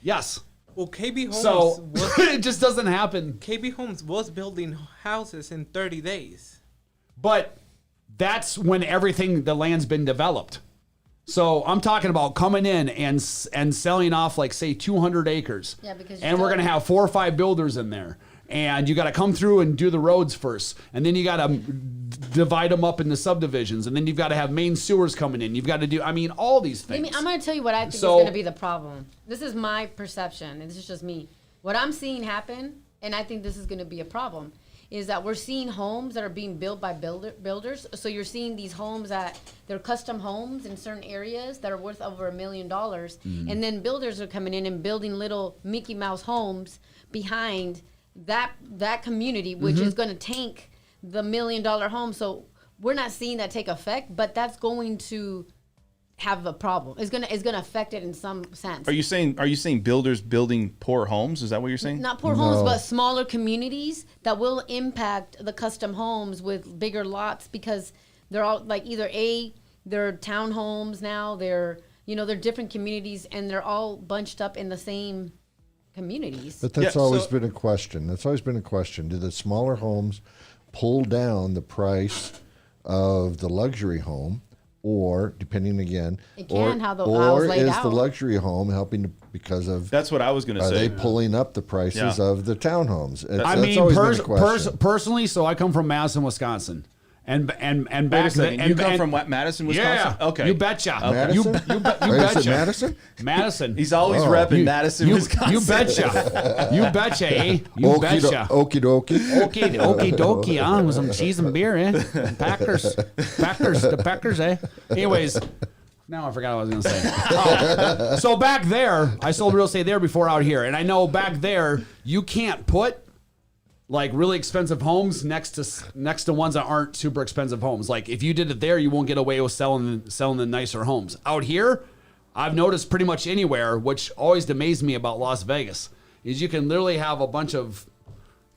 Yes. Well, KB Homes So was it just doesn't happen. KB Homes was building houses in 30 days. But that's when the land's been developed. So I'm talking about coming in and selling off like say 200 acres. Yeah, because and we're you're- gonna have 4 or 5 builders in there. And you got to come through and do the roads first, and then you got to divide them up into subdivisions, and then you've got to have main sewers coming in. You've got to do, all these things. I'm going to tell you what I think So- is going to be the problem. This is my perception, and this is just me. What I'm seeing happen, and I think this is going to be a problem, is that we're seeing homes that are being built by builders. So you're seeing these homes that they're custom homes in certain areas that are worth over $1 million, and then builders are coming in and building little Mickey Mouse homes behind that community, which is going to tank the $1 million home. So we're not seeing that take effect, but that's going to have a problem. It's gonna affect it in some sense. Are you saying builders building poor homes? Is that what you're saying? Not poor homes, but smaller communities that will impact the custom homes with bigger lots, because they're all like they're townhomes now. They're different communities, and they're all bunched up in the same communities. But that's Yeah, always so- been a question. That's always been a question. Do the smaller homes pull down the price of the luxury home, or depending again, It can, how it's or laid is the out. luxury home helping because of That's what I was going to are say. they pulling up the prices Yeah. of the townhomes? I That's mean, always been a question. personally, so I come from Madison, Wisconsin, and back Wait a second. then, You come from Madison, Wisconsin? Yeah, Okay. you betcha. Madison? You Wait, is it betcha. Madison? Madison. He's always Oh. repping Madison, you, Wisconsin. You betcha. You betcha, eh? You betcha. Okie dokie. Okie dokie, on with some cheese and beer, eh? The Packers, eh? Anyways, now I forgot what I was going to say. Oh, so back there, I sold real estate there before out here, and I know back there you can't put like really expensive homes next to ones that aren't super expensive homes. Like if you did it there, you won't get away with selling the nicer homes. Out here, I've noticed pretty much anywhere, which always amazed me about Las Vegas, is you can literally have a bunch of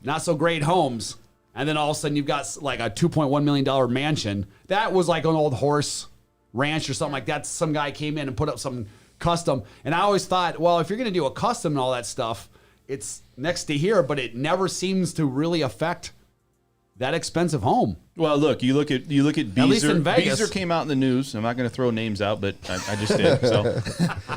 not so great homes, and then all of a sudden you've got like a $2.1 million mansion. That was like an old horse ranch or something like that. Some guy came in and put up some custom. And I always thought, well, if you're going to do a custom and all that stuff, it's next to here, but it never seems to really affect that expensive home. Well, look, you look at Beazer. At least in Vegas. Beazer came out in the news. I'm not going to throw names out, but I just did. So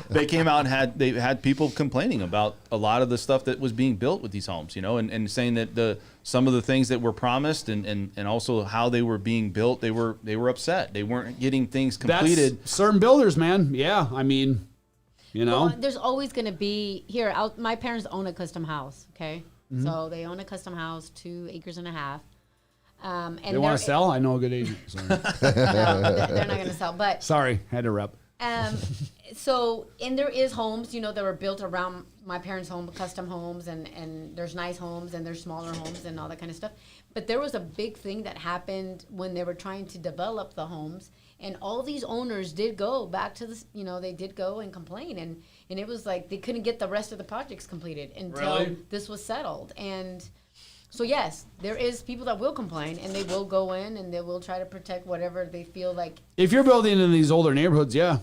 they came out and they had people complaining about a lot of the stuff that was being built with these homes, and saying that some of the things that were promised and also how they were being built, they were upset. They weren't getting things completed. That's certain builders, man. Yeah, I mean, Well, there's always going to be here. My parents own a custom house. Okay, so they own a custom house, 2.5 acres. And they want to sell? I know a good agent. Sorry. No, they're not going to sell. But sorry, had to rep. So, and there is homes, that were built around my parents' home, custom homes, and there's nice homes and there's smaller homes and all that kind of stuff. But there was a big thing that happened when they were trying to develop the homes, and all these owners did go back to this, they did go and complain, and it was like they couldn't get the rest of the projects completed until this was settled. And so yes, there is people that will complain, and they will go in and they will try to protect whatever they feel like. If you're building in these older neighborhoods, yeah,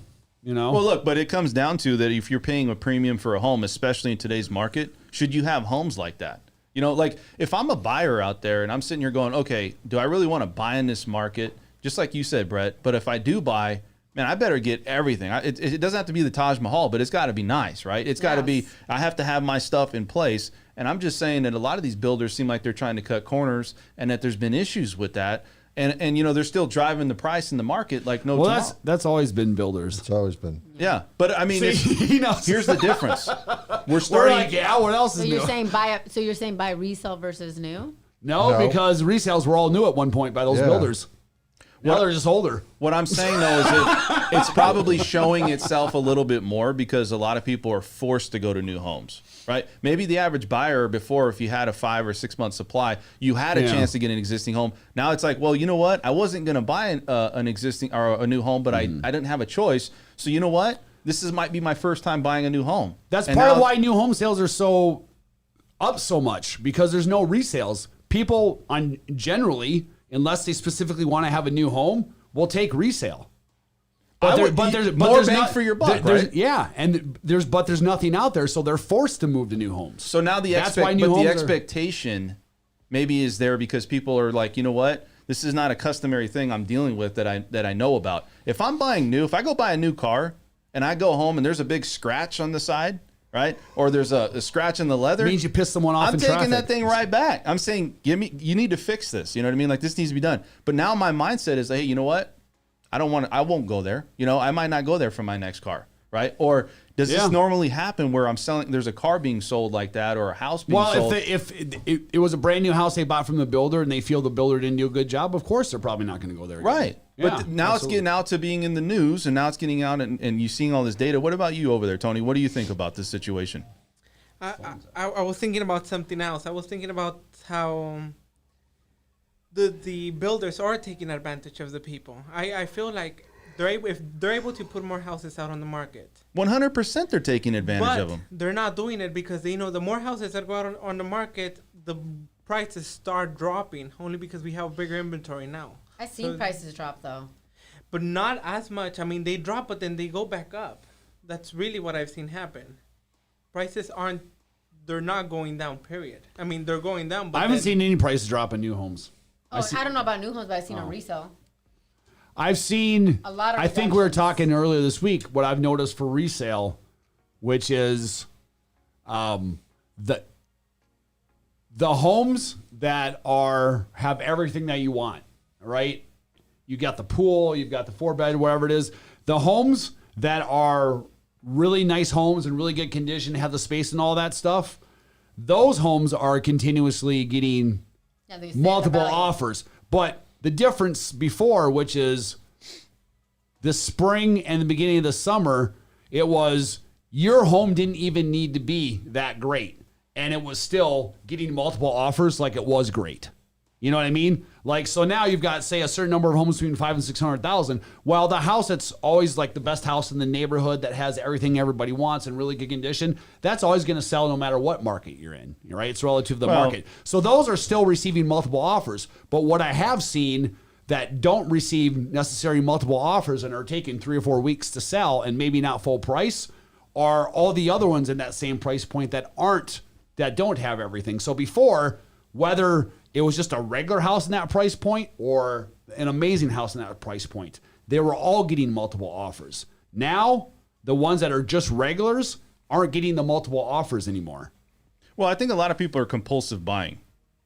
Well, look, but it comes down to that if you're paying a premium for a home, especially in today's market, should you have homes like that? Like if I'm a buyer out there and I'm sitting here going, okay, do I really want to buy in this market? Just like you said, Brett, but if I do buy, man, I better get everything. It doesn't have to be the Taj Mahal, but it's got to be nice, right? It's got to be, I have to have my stuff in place. And I'm just saying that a lot of these builders seem like they're trying to cut corners and that there's been issues with that. And they're still driving the price in the market like no tomorrow. That's always been builders. It's always been. Yeah, but I mean, here's the difference. We're We're starting. like, yeah, what else is So new? you're saying buy resale versus new? No, because resales were all new at one point by those builders. Now they're just older. What I'm saying, though, is that it's probably showing itself a little bit more because a lot of people are forced to go to new homes, right? Maybe the average buyer before, if you had a 5 or 6 month supply, you had a chance to get an existing home. Now it's like, well, you know what? I wasn't going to buy an existing or a new home, but I didn't have a choice. So you know what? This might be my first time buying a new home. That's part of why new home sales are so up so much, because there's no resales. People generally, unless they specifically want to have a new home, will take resale. But there's more bang for your buck, right? Yeah, and there's nothing out there, so they're forced to move to new homes. So now the expectation maybe is there because people are like, you know what? This is not a customary thing I'm dealing with that I know about. If I'm buying new, if I go buy a new car and I go home and there's a big scratch on the side, right? Or there's a scratch in the leather. It means you pissed someone off in traffic. I'm taking that thing right back. I'm saying, you need to fix this. You know what I mean? Like this needs to be done. But now my mindset is, hey, you know what? I won't go there. I might not go there for my next car, right? Or does this normally happen where there's a car being sold like that or a house being sold? Well, if it was a brand new house they bought from the builder and they feel the builder didn't do a good job, of course they're probably not going to go there again. Right. But now it's getting out to being in the news, and now it's getting out and you seeing all this data. What about you over there, Tony? What do you think about this situation? I was thinking about something else. I was thinking about how the builders are taking advantage of the people. I feel like if they're able to put more houses out on the market. 100% they're taking advantage of them. They're not doing it because they know the more houses that go out on the market, the prices start dropping only because we have a bigger inventory now. I've seen prices drop though. But not as much. I mean, they drop, but then they go back up. That's really what I've seen happen. Prices they're not going down, period. I mean, they're going down, but I haven't seen any prices drop in new homes. I don't know about new homes, but I've seen on resale. I've seen a lot of I think we were talking earlier this week, what I've noticed for resale, which is the homes that have everything that you want, right? You got the pool, you've got the 4-bed, whatever it is. The homes that are really nice homes and really good condition, have the space and all that stuff, those homes are continuously getting multiple offers. But the difference before, which is the spring and the beginning of the summer, it was your home didn't even need to be that great. and it was still getting multiple offers, like it was great. You know what I mean? Like, so now you've got, say, a certain number of homes between 500,000 and 600,000. Well, the house that's always like the best house in the neighborhood that has everything everybody wants in really good condition, that's always going to sell no matter what market you're in, right? It's relative to the market. So those are still receiving multiple offers. But what I have seen that don't receive necessarily multiple offers and are taking 3 or 4 weeks to sell and maybe not full price are all the other ones in that same price point that don't have everything. So before, whether it was just a regular house in that price point or an amazing house in that price point, they were all getting multiple offers. Now, the ones that are just regulars aren't getting the multiple offers anymore. Well, I think a lot of people are compulsive buying.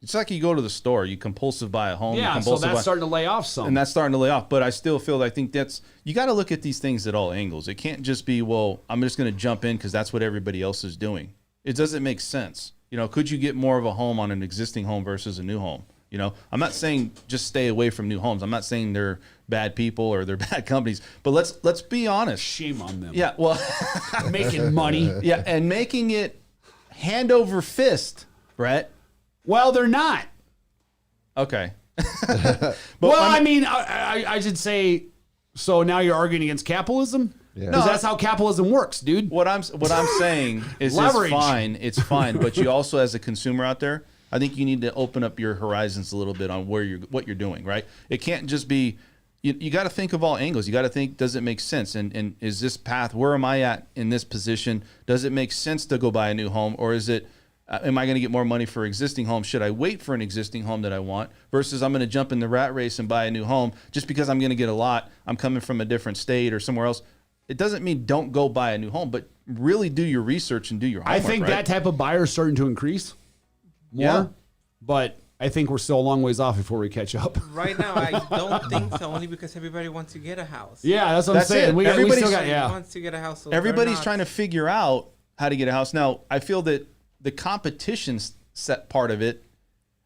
It's like you go to the store, you compulsive buy a home. Yeah, so that's starting to lay off some. And that's starting to lay off. But I still feel, I think you got to look at these things at all angles. It can't just be, well, I'm just going to jump in because that's what everybody else is doing. It doesn't make sense. Could you get more of a home on an existing home versus a new home? I'm not saying just stay away from new homes. I'm not saying they're bad people or they're bad companies, but let's be honest. Shame on them. Yeah, well, making money. Yeah, and making it hand over fist, Brett. Well, they're not. Okay. I should say. So now you're arguing against capitalism. Yeah. Because that's how capitalism works, dude. What I'm saying is Leverage. It's fine. But you also, as a consumer out there, I think you need to open up your horizons a little bit on what you're doing, right? It can't just be, you got to think of all angles. You got to think, does it make sense? And is this path, where am I at in this position? Does it make sense to go buy a new home? Or is it, am I going to get more money for existing home? Should I wait for an existing home that I want versus I'm going to jump in the rat race and buy a new home just because I'm going to get a lot? I'm coming from a different state or somewhere else. It doesn't mean don't go buy a new home, but really do your research and do your homework. I think that type of buyer is starting to increase more, but I think we're still a long ways off before we catch up. Right now, I don't think so, only because everybody wants to get a house. Yeah, that's what I'm saying. Everybody wants to get a house. So everybody's trying to figure out how to get a house. Now, I feel that the competition set part of it,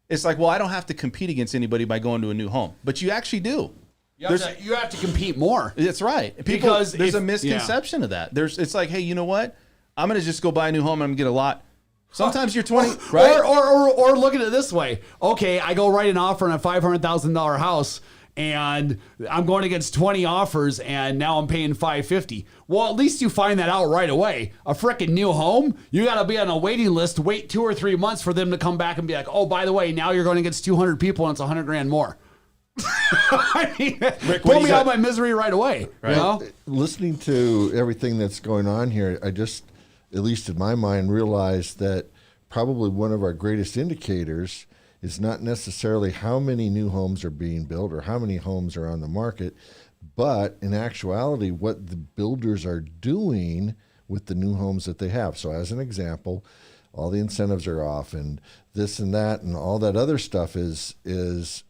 it's like, well, I don't have to compete against anybody by going to a new home, but you actually do. You have to compete more. That's right. Because there's a misconception of that. It's like, hey, you know what? I'm going to just go buy a new home and I'm going to get a lot. Sometimes you're 20, right? Or look at it this way. Okay, I go write an offer on a $500,000 house and I'm going against 20 offers and now I'm paying $550. Well, at least you find that out right away. A freaking new home, you got to be on a waiting list, wait 2 or 3 months for them to come back and be like, oh, by the way, now you're going against 200 people and it's $100,000 more. I mean, Rick, pull me out of my misery right away. Right. You know? Listening to everything that's going on here, I just, at least in my mind, realized that probably one of our greatest indicators is not necessarily how many new homes are being built or how many homes are on the market, but in actuality, what the builders are doing with the new homes that they have. So as an example, all the incentives are off and this and that and all that other stuff is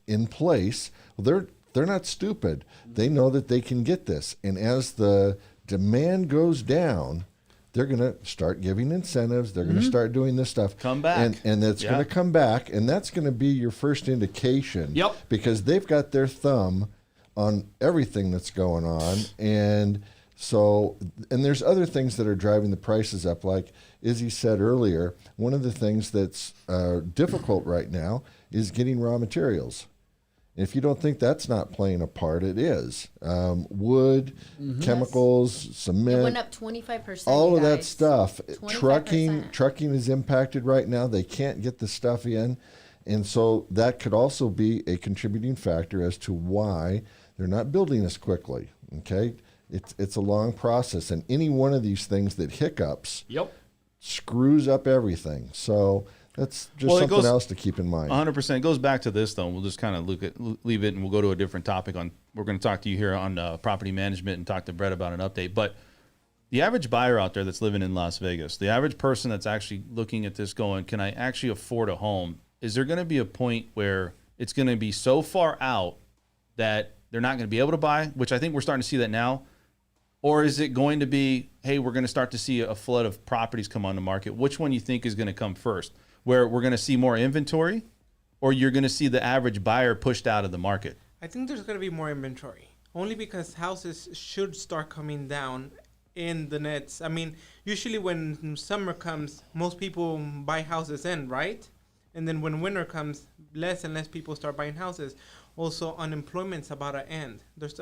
in place. Well, they're not stupid. They know that they can get this. And as the demand goes down, they're going to start giving incentives. They're going to start doing this stuff. Come back. And it's going to come back. And that's going to be your first indication. Yep. Because they've got their thumb on everything that's going on. And so, and there's other things that are driving the prices up. Like Izzy said earlier, one of the things that's difficult right now is getting raw materials. If you don't think that's not playing a part, it is. Wood, chemicals, cement. It went up 25%. All of that guys. stuff. 25%. Trucking is impacted right now. They can't get the stuff in. And so that could also be a contributing factor as to why they're not building this quickly. Okay? It's a long process. And any one of these things that hiccups screws up everything. So that's just something else to keep in mind. 100%. It goes back to this, though. And we'll just kind of leave it, and we'll go to a different topic. We're going to talk to you here on property management and talk to Brett about an update. But the average buyer out there that's living in Las Vegas, the average person that's actually looking at this going, can I actually afford a home? Is there going to be a point where it's going to be so far out that they're not going to be able to buy, which I think we're starting to see that now? Or is it going to be, hey, we're going to start to see a flood of properties come on the market? Which one you think is going to come first? Where we're going to see more inventory, or you're going to see the average buyer pushed out of the market? I think there's going to be more inventory, only because houses should start coming down in the nets. I mean, usually when summer comes, most people buy houses in, right? And then when winter comes, less and less people start buying houses. Also, unemployment's about to end. There's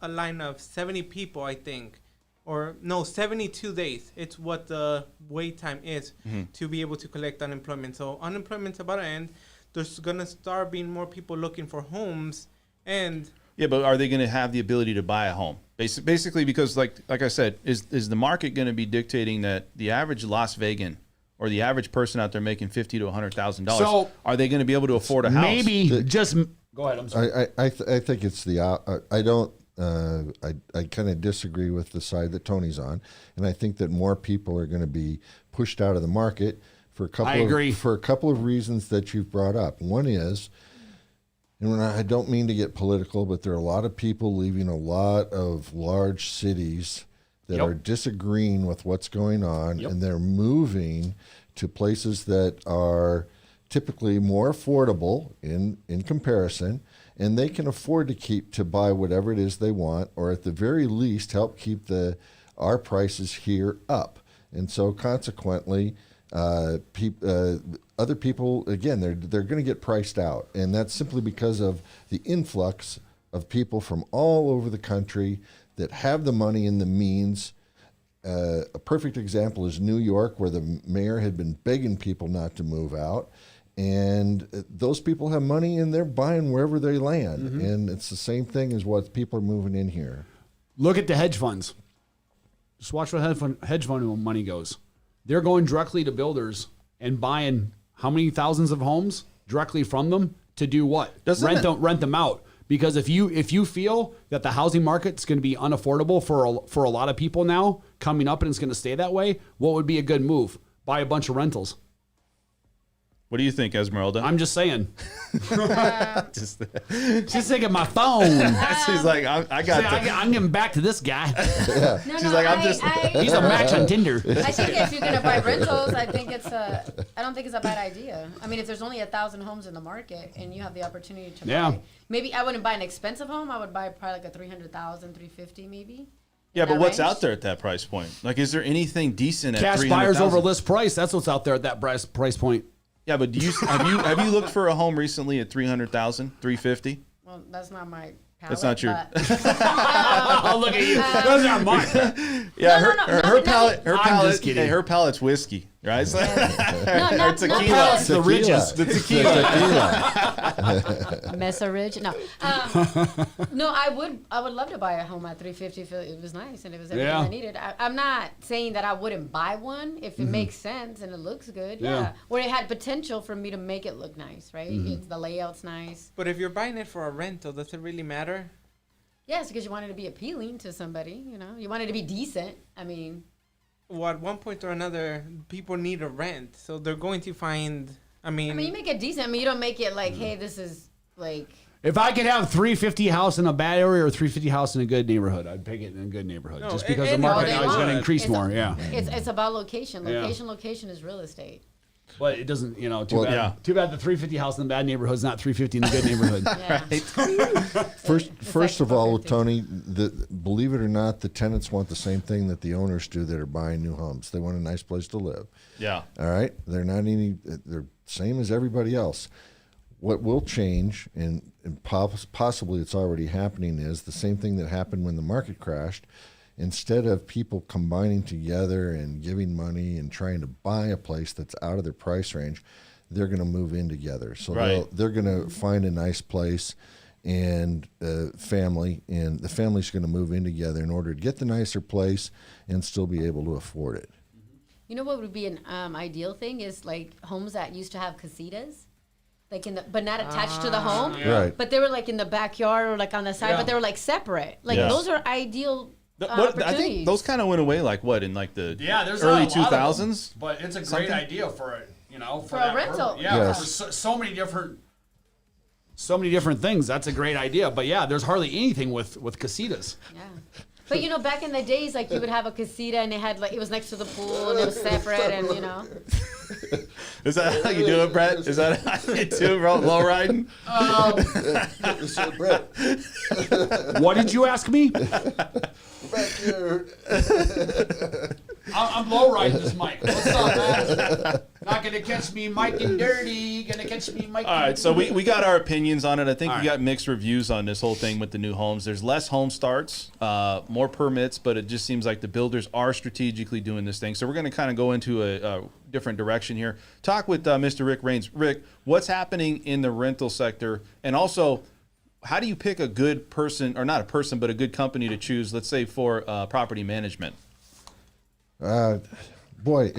a line of 70 people, I think, or no, 72 days. It's what the wait time is to be able to collect unemployment. So unemployment's about to end. There's gonna start being more people looking for homes, and Yeah, but are they going to have the ability to buy a home? Basically, because like I said, is the market going to be dictating that the average Las Vegan or the average person out there making $50,000 to $100,000, So- are they going to be able to afford a house? Maybe just go ahead. I'm sorry. I think it's I don't. I kind of disagree with the side that Tony's on, and I think that more people are going to be pushed out of the market for a couple of reasons that you've brought up. One is, and I don't mean to get political, but there are a lot of people leaving a lot of large cities that are disagreeing with what's going on, and they're moving to places that are typically more affordable in comparison, and they can afford to buy whatever it is they want, or at the very least help keep our prices here up. And so consequently, other people, again, they're going to get priced out, and that's simply because of the influx of people from all over the country that have the money and the means. A perfect example is New York, where the mayor had been begging people not to move out, and those people have money and they're buying wherever they land. And it's the same thing as what people are moving in here. Look at the hedge funds. Just watch where hedge fund money goes. They're going directly to builders and buying how many thousands of homes directly from them to do what? Rent them out. Because if you feel that the housing market's going to be unaffordable for a lot of people now coming up and it's going to stay that way, what would be a good move? Buy a bunch of rentals. What do you think, Esmeralda? I'm just saying. Just, She's thinking my phone. she's like, I'm getting back to this guy. No, She's like, He's a match on Tinder. I think if you're gonna buy rentals, I don't think it's a bad idea. I mean, if there's only 1,000 homes in the market and you have the opportunity to buy, maybe I wouldn't buy an expensive home. I would buy probably like a 300,000, 350 maybe. Yeah, but what's range? out there at that price point? Like, is there anything decent at Cash buyers over list price. That's what's out there at that price point. Yeah, but have you looked for a home recently at 300,000, 350? Well, that's not my palette. That's not your. Oh, look at you. Those are mine. Yeah, No, her palate. Her I'm palate. just kidding. Hey, her palate's whiskey, right? not tequila. It's the ridges. The tequila. Mesa Ridge. No, no. I would love to buy a home at 350 if it was nice and it was everything I needed. I'm not saying that I wouldn't buy one if it makes sense and it looks good. Yeah, where it had potential for me to make it look nice, right? It's, the layout's nice. But if you're buying it for a rental, does it really matter? Yes, because you want it to be appealing to somebody. You know, you want it to be decent. I mean, Well, at one point or another, people need a rent, so they're going to find. I mean, you make it decent. I mean, you don't make it like, hey, this is like. If I could have 350 house in a bad area or 350 house in a good neighborhood, I'd pick it in a good neighborhood. No, just because the any market day now is going to long. increase more. It's about location. Yeah. Location is real estate. But it doesn't, too bad the 350 house in the bad neighborhood is not 350 in the good neighborhood. Yeah. First like of all, 450. Tony, believe it or not, the tenants want the same thing that the owners do that are buying new homes. They want a nice place to live. Yeah. All right? They're same as everybody else. What will change, and possibly it's already happening, is the same thing that happened when the market crashed. Instead of people combining together and giving money and trying to buy a place that's out of their price range, they're going to move in together. So they're going to find a nice place and family, and the family's going to move in together in order to get the nicer place and still be able to afford it. You know what would be an ideal thing is like homes that used to have casitas, like but not attached to the home, Right. but they were like in the backyard or like on the side, but they were like separate. Like those are ideal. I think those kind of went away, like what, in like the there's early not a lot of 2000s? them, but it's a great idea for it, For a rental. Yes. For so many different things. That's a great idea. But there's hardly anything with casitas. Yeah. But back in the days, like you would have a casita and it had like it was next to the pool and it was separate and Is that how you do it, Brett? Is that how you do it, low riding? So, Brett, What did you ask me? back here. I'm low riding this mic. What's up, man? Not gonna catch me miking dirty. Gonna catch me miking. All right, so we got our opinions on it. I think All we right. got mixed reviews on this whole thing with the new homes. There's less home starts, more permits, but it just seems like the builders are strategically doing this thing. So we're going to kind of go into a different direction here. Talk with Mr. Rick Raines. Rick, what's happening in the rental sector? And also, how do you pick a good person, or not a person, but a good company to choose, let's say, for property management? Boy,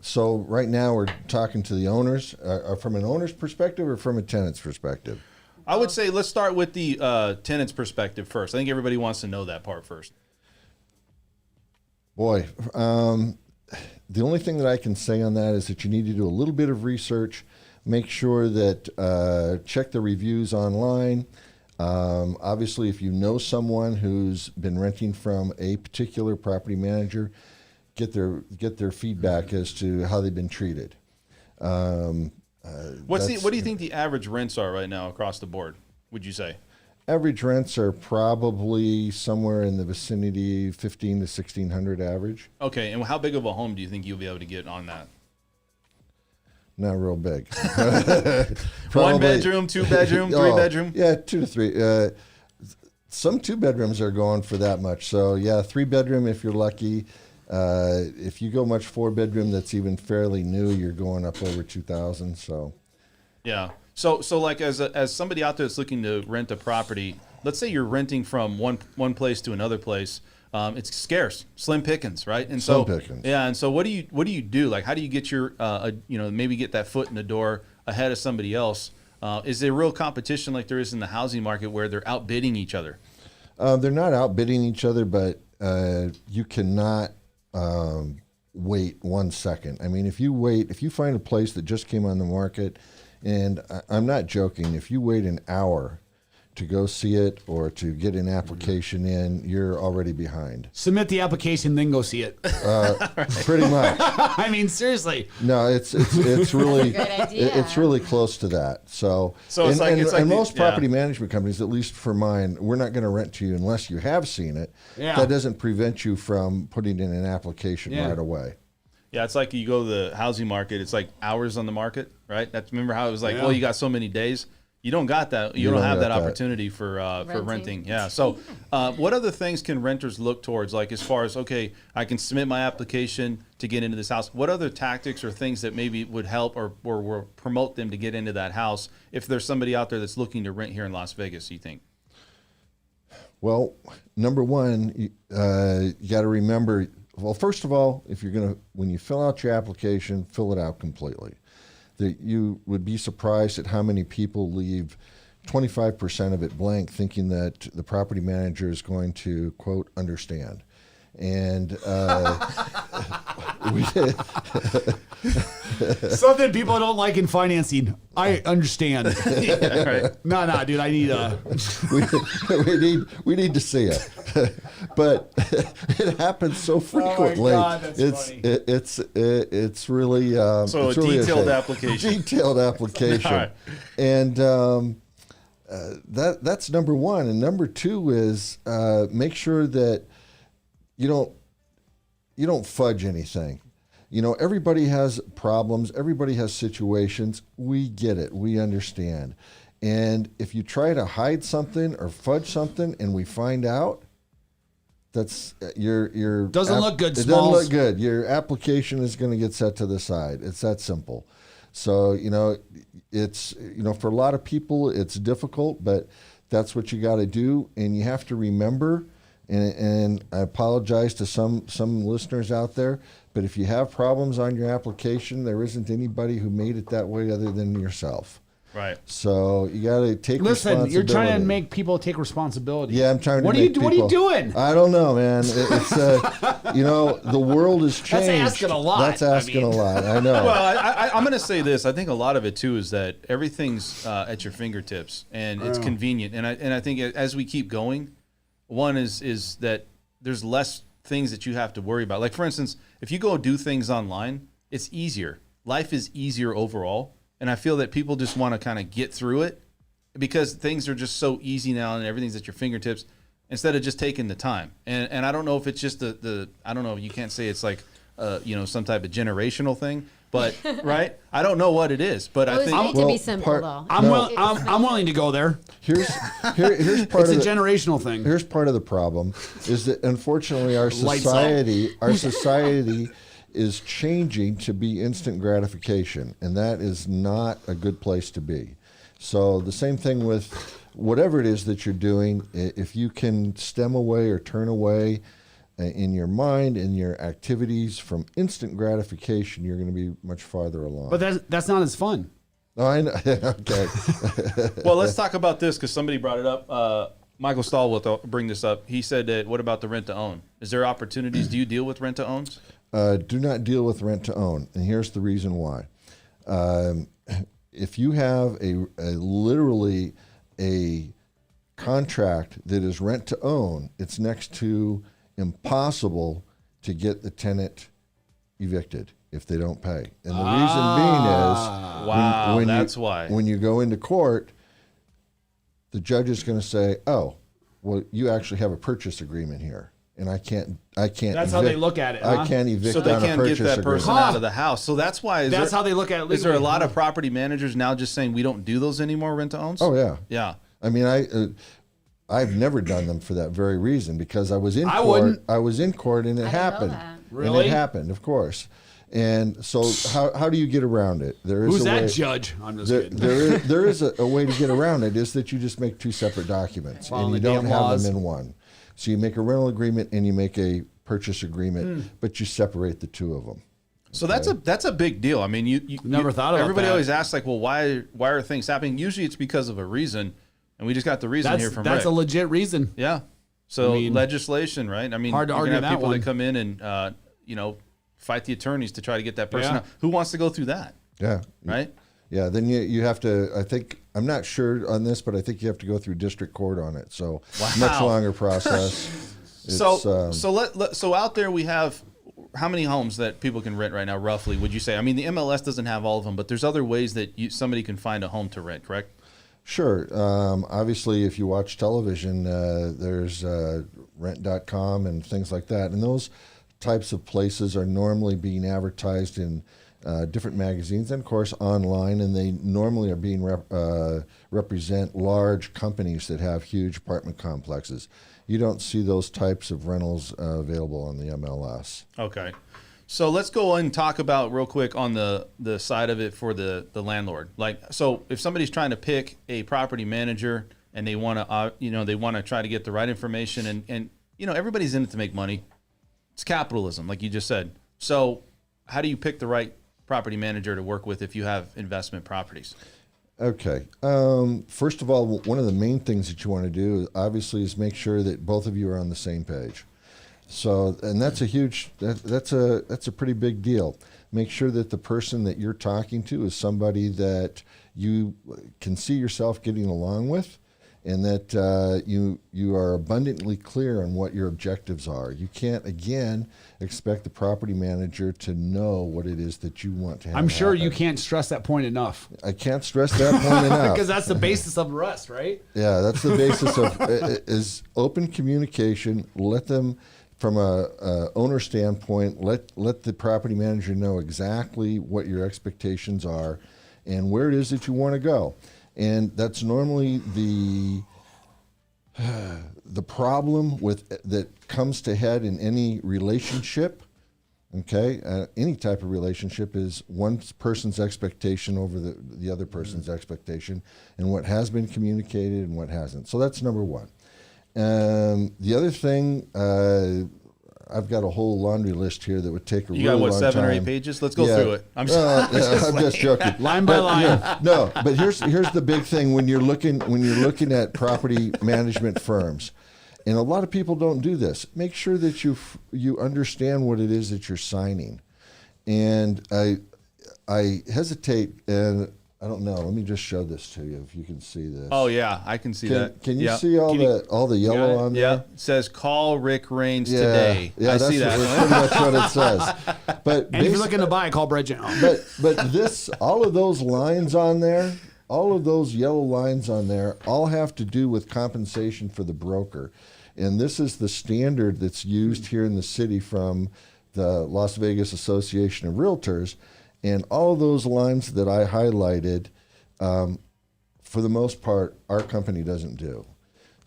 so right now we're talking to the owners, from an owner's perspective or from a tenant's perspective? I would say let's start with the tenant's perspective first. I think everybody wants to know that part first. Boy, the only thing that I can say on that is that you need to do a little bit of research, make sure that check the reviews online. Obviously, if you know someone who's been renting from a particular property manager, get their feedback as to how they've been treated. What do you think the average rents are right now across the board, would you say? Average rents are probably somewhere in the vicinity $1,500 to $1,600 average. Okay, and how big of a home do you think you'll be able to get on that? Not real big. One bedroom, 2 bedroom, 3 bedroom? Yeah, 2 to 3. Some 2 bedrooms are going for that much. So yeah, 3 bedroom if you're lucky. If you go much 4 bedroom that's even fairly new, you're going up over 2,000. So Yeah. So like as somebody out there that's looking to rent a property, let's say you're renting from one place to another place. It's scarce, slim pickings, right? And so Slim pickings. yeah. And so what do you do? Like, how do you get your maybe get that foot in the door ahead of somebody else? Is there real competition like there is in the housing market where they're outbidding each other? they're not outbidding each other, but you cannot wait 1 second. I mean, if you find a place that just came on the market, and I'm not joking, if you wait an hour to go see it or to get an application in, you're already behind. Submit the application, then go see it. Pretty much. I mean, seriously. No, it's really Good idea. it's really close to that. So it's like most property management companies, at least for mine, we're not going to rent to you unless you have seen it. Yeah. That doesn't prevent you from putting in an application Yeah. right away. Yeah, it's like you go to the housing market. It's like hours on the market, right? Remember how it was like, Yeah. well, you got so many days. You don't got that. You don't have that opportunity for renting. Yeah. So, what other things can renters look towards? Like as far as, okay, I can submit my application to get into this house. What other tactics or things that maybe would help or promote them to get into that house if there's somebody out there that's looking to rent here in Las Vegas? You think? Well, number one, you got to remember. Well, first of all, when you fill out your application, fill it out completely. You would be surprised at how many people leave 25% of it blank, thinking that the property manager is going to, quote, understand. And Something people don't like in financing. I understand. Yeah, right. No, dude, I need a. we need to see it, but it happens so frequently. God, that's funny. It's really So it's a really detailed shame. application. Detailed application, All right. and that's number one. And number two is make sure that you don't fudge anything. You know, everybody has problems. Everybody has situations. We get it. We understand. And if you try to hide something or fudge something, and we find out, that's your Doesn't look good, It Smalls. doesn't look good. Your application is going to get set to the side. It's that simple. So it's for a lot of people it's difficult, but that's what you got to do, and you have to remember. And I apologize to some listeners out there, but if you have problems on your application, there isn't anybody who made it that way other than yourself. Right. So you got to take Listen, responsibility. you're trying to make people take responsibility. Yeah, I'm trying to. What are you doing? I don't know, man. It's the world has changed. That's asking a lot. That's asking a lot. I know. Well, I'm going to say this. I think a lot of it too is that everything's at your fingertips and it's convenient. And I think as we keep going, one is that there's less things that you have to worry about. Like for instance, if you go do things online, it's easier. life is easier overall. And I feel that people just want to kind of get through it because things are just so easy now and everything's at your fingertips instead of just taking the time. And I don't know if it's just I don't know, you can't say it's like, some type of generational thing, but right? I don't know what it is, but I It's think made to be simple, though. I'm willing to go there. Here's part It's of a the generational thing. Here's part of the problem is that unfortunately our Lights out. society is changing to be instant gratification, and that is not a good place to be. So the same thing with whatever it is that you're doing, if you can stem away or turn away in your mind and your activities from instant gratification, you're going to be much farther along. But that's not as fun. Oh, I know. Okay. well, let's talk about this because somebody brought it up. Michael Stahl will bring this up. He said that, what about the rent to own? Is there opportunities? Do you deal with rent to owns? Do not deal with rent to own, and here's the reason why. If you have literally a contract that is rent to own, it's next to impossible to get the tenant evicted if they don't pay. And the reason being is, that's why. When you go into court, the judge is going to say, "Oh, well, you actually have a purchase agreement here." And I can't. That's how they look at it. I can't evict So they on a can't get purchase that person agreement. out of the house. So that's why. That's how they look at it. Is there a legally. lot of property managers now just saying we don't do those anymore, rent to owns? Oh yeah. Yeah. I mean, I've never done them for that very reason because I was in I court. wouldn't. I was in court and it I didn't know happened. that. And Really? it happened, of course. And so how do you get around it? There is Who's a that way, judge? I'm just There, kidding. there is a way to get around it is that you just make two separate documents Following and you the don't damn have laws. them in one. So you make a rental agreement and you make a purchase agreement, but you separate the two of them. So that's a big deal. I mean, you Never thought about everybody that. always asks like, well, why are things happening? Usually it's because of a reason, and we just got the reason here from That's Rick. a legit reason. Yeah. So I mean, legislation, right? I mean, hard to you're argue gonna have that people one. that come in and fight the attorneys to try to get that person Yeah. out. Who wants to go through that, Yeah. right? Yeah, then you have to, I think, I'm not sure on this, but I think you have to go through district court on it. So much longer process. So out there we have how many homes that people can rent right now, roughly, would you say? I mean, the MLS doesn't have all of them, but there's other ways that somebody can find a home to rent, correct? Sure. Obviously, if you watch television, there's rent.com and things like that. And those types of places are normally being advertised in different magazines and, of course, online. And they normally are being represent large companies that have huge apartment complexes. You don't see those types of rentals available on the MLS. Okay. So let's go and talk about real quick on the side of it for the landlord. Like, so if somebody's trying to pick a property manager and they want to, they want to try to get the right information and everybody's in it to make money. It's capitalism, like you just said. So how do you pick the right property manager to work with if you have investment properties? Okay. First of all, one of the main things that you want to do, obviously, is make sure that both of you are on the same page. So, and that's a huge, that's a pretty big deal. Make sure that the person that you're talking to is somebody that you can see yourself getting along with, and that you are abundantly clear on what your objectives are. You can't, again, expect the property manager to know what it is that you want to have I'm sure happen. you can't stress that point enough. I can't stress that point enough. Because that's the basis of rest, right? Yeah, that's the basis of is open communication. Let them, from a owner standpoint, let the property manager know exactly what your expectations are and where it is that you want to go. And that's normally the problem that comes to head in any relationship. Okay, any type of relationship is one person's expectation over the other person's expectation, and what has been communicated and what hasn't. So that's number one. The other thing, I've got a whole laundry list here that would take a really long time. You got, 7 or 8 pages? Let's go through it. I'm just joking. Line by line. Yeah, no, but here's the big thing when you're looking at property management firms, and a lot of people don't do this. Make sure that you understand what it is that you're signing. And I hesitate, and I don't know. Let me just show this to you if you can see this. Oh yeah, I can see that. Can you Yeah. see all Can you- the yellow on Yeah, there? it says call Rick Raines Yeah, today. yeah, I that's see pretty that. much what it says. But And if you're looking to buy, call Brett Jones. but this, all of those lines on there, all of those yellow lines on there, all have to do with compensation for the broker, and this is the standard that's used here in the city from the Las Vegas Association of Realtors, and all of those lines that I highlighted, for the most part, our company doesn't do.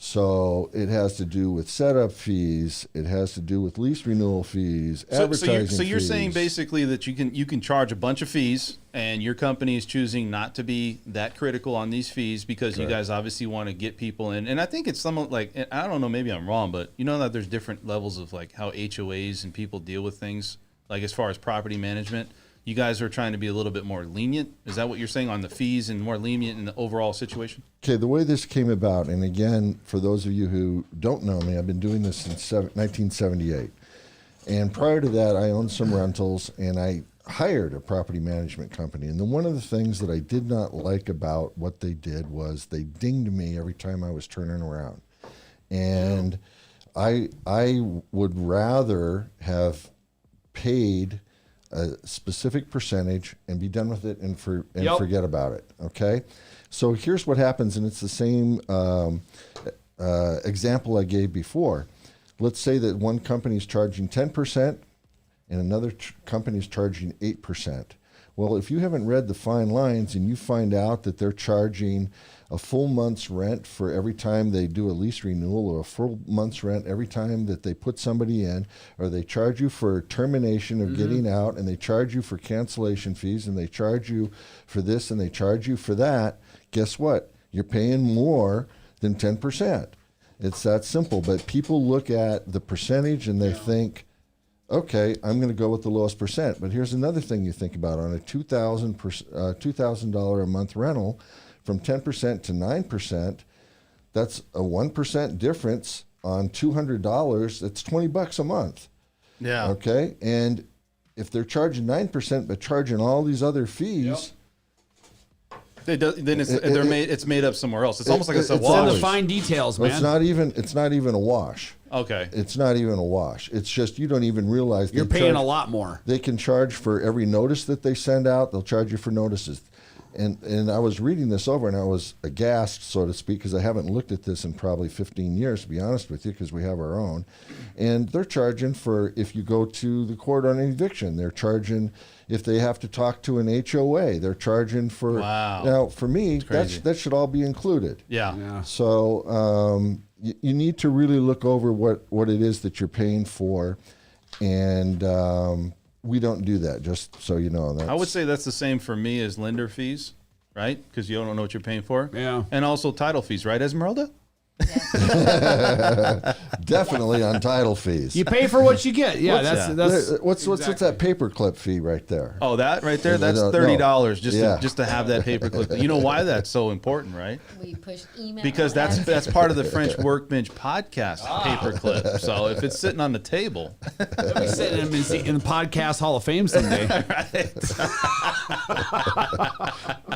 So it has to do with setup fees. It has to do with lease renewal fees, advertising So you're fees. saying basically that you can charge a bunch of fees, and your company is choosing not to be that critical on these fees because you guys obviously want to get people in. And I think it's somewhat like, I don't know, maybe I'm wrong, but you know that there's different levels of like how HOAs and people deal with things, like as far as property management. You guys are trying to be a little bit more lenient. Is that what you're saying on the fees and more lenient in the overall situation? Okay, the way this came about, and again, for those of you who don't know me, I've been doing this since 1978. And prior to that, I owned some rentals, and I hired a property management company. And then one of the things that I did not like about what they did was they dinged me every time I was turning around. And I would rather have paid a specific percentage and be done with it and forget about it. Okay, so here's what happens, and it's the same example I gave before. Let's say that one company is charging 10% and another company is charging 8%. Well, if you haven't read the fine lines and you find out that they're charging a full month's rent for every time they do a lease renewal, or a full month's rent every time that they put somebody in, or they charge you for termination of getting out, and they charge you for cancellation fees, and they charge you for this, and they charge you for that, guess what? You're paying more than 10%. It's that simple. But people look at the percentage and they think, okay, I'm going to go with the lowest percent. But here's another thing you think about. On a $2,000 a month rental, from 10% to 9%, that's a 1% difference on $200. That's $20 a month. Yeah. Okay, and if they're charging 9% but charging all these other fees, Then it's made up somewhere else. It's almost like it's a it's It's in wash. the fine details, man. it's not even a wash. Okay. It's not even a wash. It's just you don't even realize You're they paying charge- a lot more. They can charge for every notice that they send out. They'll charge you for notices. And I was reading this over, and I was aghast, so to speak, because I haven't looked at this in probably 15 years, to be honest with you, because we have our own. And they're charging for, if you go to the court on an eviction, they're charging if they have to talk to an HOA. They're charging for. Wow. Now, for me, crazy. that should all be included. Yeah. So you need to really look over what it is that you're paying for, and we don't do that, just so you know. I would say that's the same for me as lender fees, right? Because you don't know what you're paying for. Yeah. And also title fees, right, Esmeralda? definitely on title fees. You pay for what you get. Yeah, What's that? that's What's that paperclip fee right there? Oh, that right there, that's No. $30 Yeah. just to have that paperclip. You know why that's so important, right? We push email. Because that's part of the French Workbench podcast paperclip. So if it's sitting on the table, I'll be sitting in the podcast Hall of Fame someday.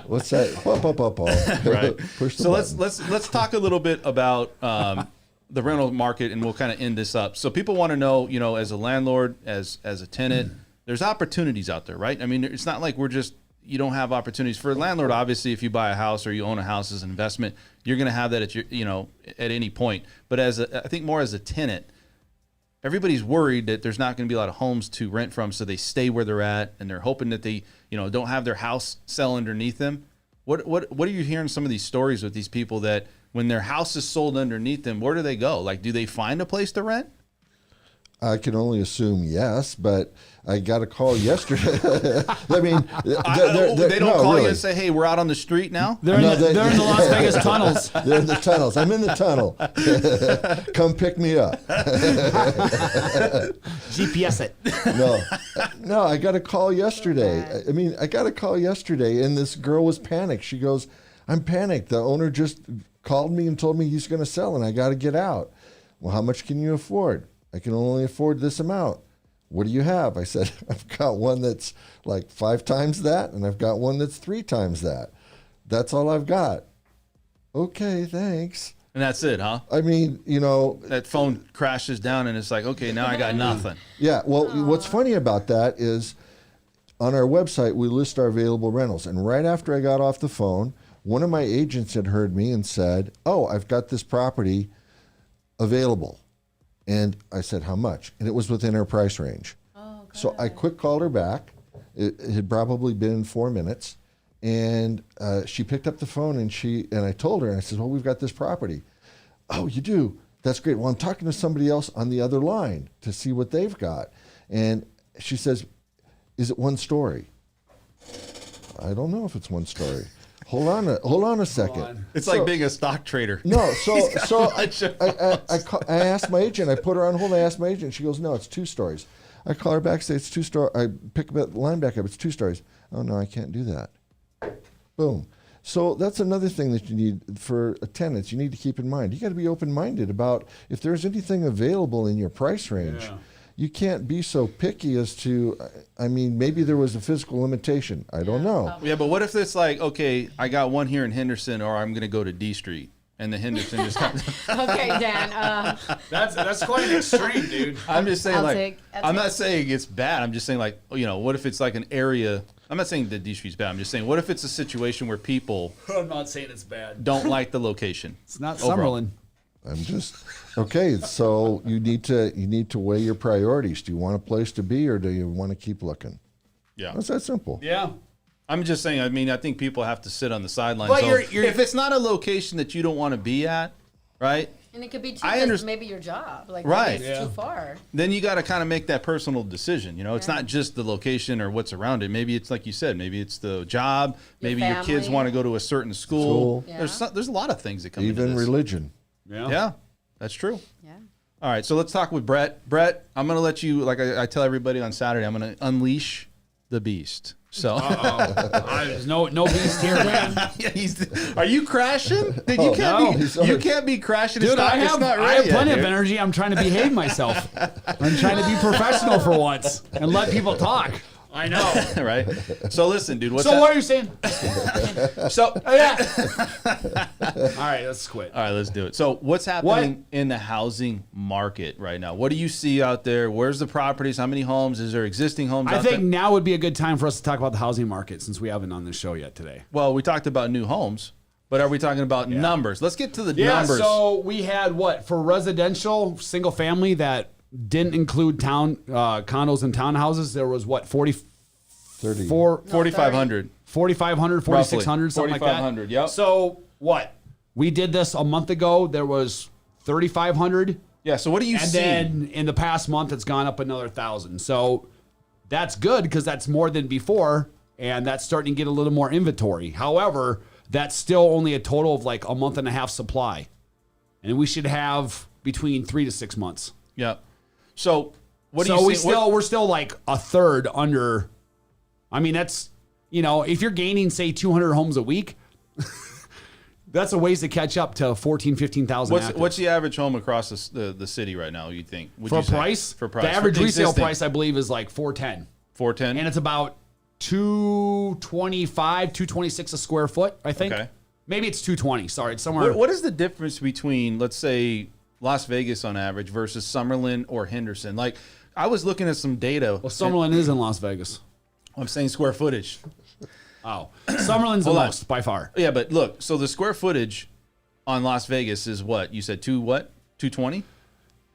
What's that? Up. right? Push the So button. let's talk a little bit about the rental market, and we'll kind of end this up. So people want to know, as a landlord, as a tenant, there's opportunities out there, right? I mean, it's not like you don't have opportunities for a landlord. Obviously, if you buy a house or you own a house as an investment, you're going to have that at at any point. But I think more as a tenant, everybody's worried that there's not going to be a lot of homes to rent from, so they stay where they're at, and they're hoping that they, don't have their house sell underneath them. What are you hearing some of these stories with these people that when their house is sold underneath them, where do they go? Like, do they find a place to rent? I can only assume yes, but I got a call yesterday. I mean, They don't call you really. and say, "Hey, we're out on the street now." They're in the Las Vegas tunnels. They're in the tunnels. I'm in the tunnel. Come pick me up. GPS it. No, I got a call yesterday. I got a call yesterday, and this girl was panicked. She goes, "I'm panicked. The owner just called me and told me he's going to sell, and I got to get out." Well, how much can you afford? I can only afford this amount. What do you have? I said, I've got one that's like 5 times that, and I've got one that's 3 times that. That's all I've got. Okay, thanks. And that's it, huh? I mean, That phone crashes down and it's like, okay, now I got nothing. yeah. Well, what's funny about that is on our website, we list our available rentals. And right after I got off the phone, one of my agents had heard me and said, oh, I've got this property available. And I said, how much? And it was within her price range. Oh, good. So I quick called her back. It had probably been 4 minutes. And she picked up the phone and I told her, and I said, well, we've got this property. Oh, you do? That's great. Well, I'm talking to somebody else on the other line to see what they've got. And she says, is it one story? I don't know if it's one story. Hold on a second. It's like being a stock trader. No, so I asked my agent, I put her on hold, I asked my agent, she goes, no, it's 2 stories. I call her back, say it's 2 stories. I pick up the line back up, it's 2 stories. Oh, no, I can't do that. Boom. So that's another thing that you need for tenants. You need to keep in mind. You got to be open-minded about if there's anything available in your price range. Yeah. You can't be so picky as to, I mean, maybe there was a physical limitation. I don't know. Yeah, but what if it's like, okay, I got one here in Henderson, or I'm going to go to D Street, and the Henderson just comes. Okay, Dan. That's quite an extreme, dude. I'm just saying, I'll I'm not take- saying it's bad. I'm just saying, like, what if it's like an area? I'm not saying that D Street's bad. I'm just saying, what if it's a situation where people I'm not saying it's bad. don't like the location? It's not Overall. Summerlin. I'm just okay. So you need to weigh your priorities. Do you want a place to be, or do you want to keep looking? Yeah. It's that simple. Yeah. I'm just saying, I mean, I think people have to sit on the sidelines. But So you're- if it's not a location that you don't want to be at, right? And it could be too, I 'cause understand. maybe your job. Like, Right. maybe it's too far. Then you got to kind of make that personal decision. It's Yeah. not just the location or what's around it. Maybe it's like you said. Maybe it's the job. Your Maybe your kids family. want to go to a certain school. Yeah. There's a lot of things that come into Even this. religion. Yeah, that's true. Yeah. All right, so let's talk with Brett. Brett, I'm going to let you, like I tell everybody on Saturday, I'm going to unleash the beast. So, There's no beast here, man. yeah, are you crashing? Dude, you can't no. be. You can't be crashing. Dude, I It's have not I ready have yet, plenty of dude. energy. I'm trying to behave myself. I'm trying to be professional for once and let people talk. I know. Right. So listen, dude. What's So what are you saying? So Yeah. All right, let's quit. all right, let's do it. So what's happening in the housing market right now? What do you see out there? Where's the properties? How many homes? Is there existing homes I out think there? now would be a good time for us to talk about the housing market since we haven't on this show yet today. Well, we talked about new homes, but are we talking about numbers? Let's get to the Yeah, numbers. so we had for residential single family that didn't include condos and townhouses. There was 30. 4,500. 4,500, 4,600, something like that. 4,500, yep. So what? We did this a month ago. There was 3,500. Yeah. So what do you And see? then in the past month, it's gone up another 1,000. So that's good because that's more than before. And that's starting to get a little more inventory. However, that's still only a total of like a month and a half supply. And we should have between 3 to 6 months. Yeah. So what do So you see? we're still like a third under. I mean, that's, if you're gaining, say, 200 homes a week, that's a ways to catch up to 14, 15,000 active. What's the average home across the city right now, you think? Would for you say? price? For price. The average For resale existing. price, I believe, is like 410. 410? And it's about 225, 226 a square foot, I think. Okay. Maybe it's 220. Sorry, it's somewhere. What is the difference between, let's say, Las Vegas on average versus Summerlin or Henderson? Like, I was looking at some data. Well, Summerlin is in Las Vegas. I'm saying square footage. Oh. Summerlin's the Hold on. most, by far. Yeah, but look, so the square footage on Las Vegas is what? You said 220?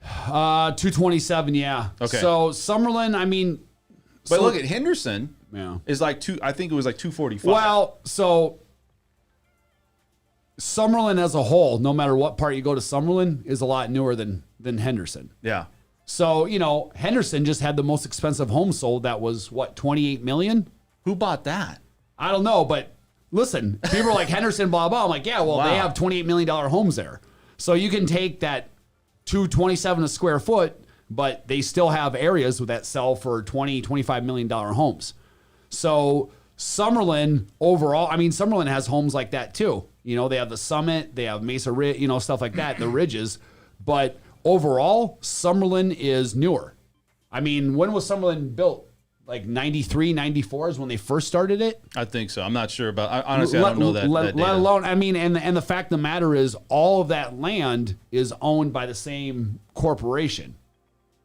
227, yeah. Okay. So Summerlin, I mean. But look at Henderson Yeah. is like I think it was like 245. Well, so Summerlin as a whole, no matter what part you go to Summerlin, is a lot newer than Henderson. Yeah. So, Henderson just had the most expensive home sold that was, 28 million? Who bought that? I don't know, but listen, people are like Henderson, blah, blah. I'm like, yeah, well, Wow. they have $28 million homes there. So you can take that 227 a square foot, but they still have areas that sell for $20, $25 million homes. So Summerlin overall, I mean, Summerlin has homes like that too. They have the Summit, they have Mesa Ridge, stuff like that, the ridges. But overall, Summerlin is newer. I mean, when was Summerlin built? like 93, 94 is when they first started it. I think so. I'm not sure about. Honestly, I don't know that. Let alone, I mean, and the fact of the matter is, all of that land is owned by the same corporation,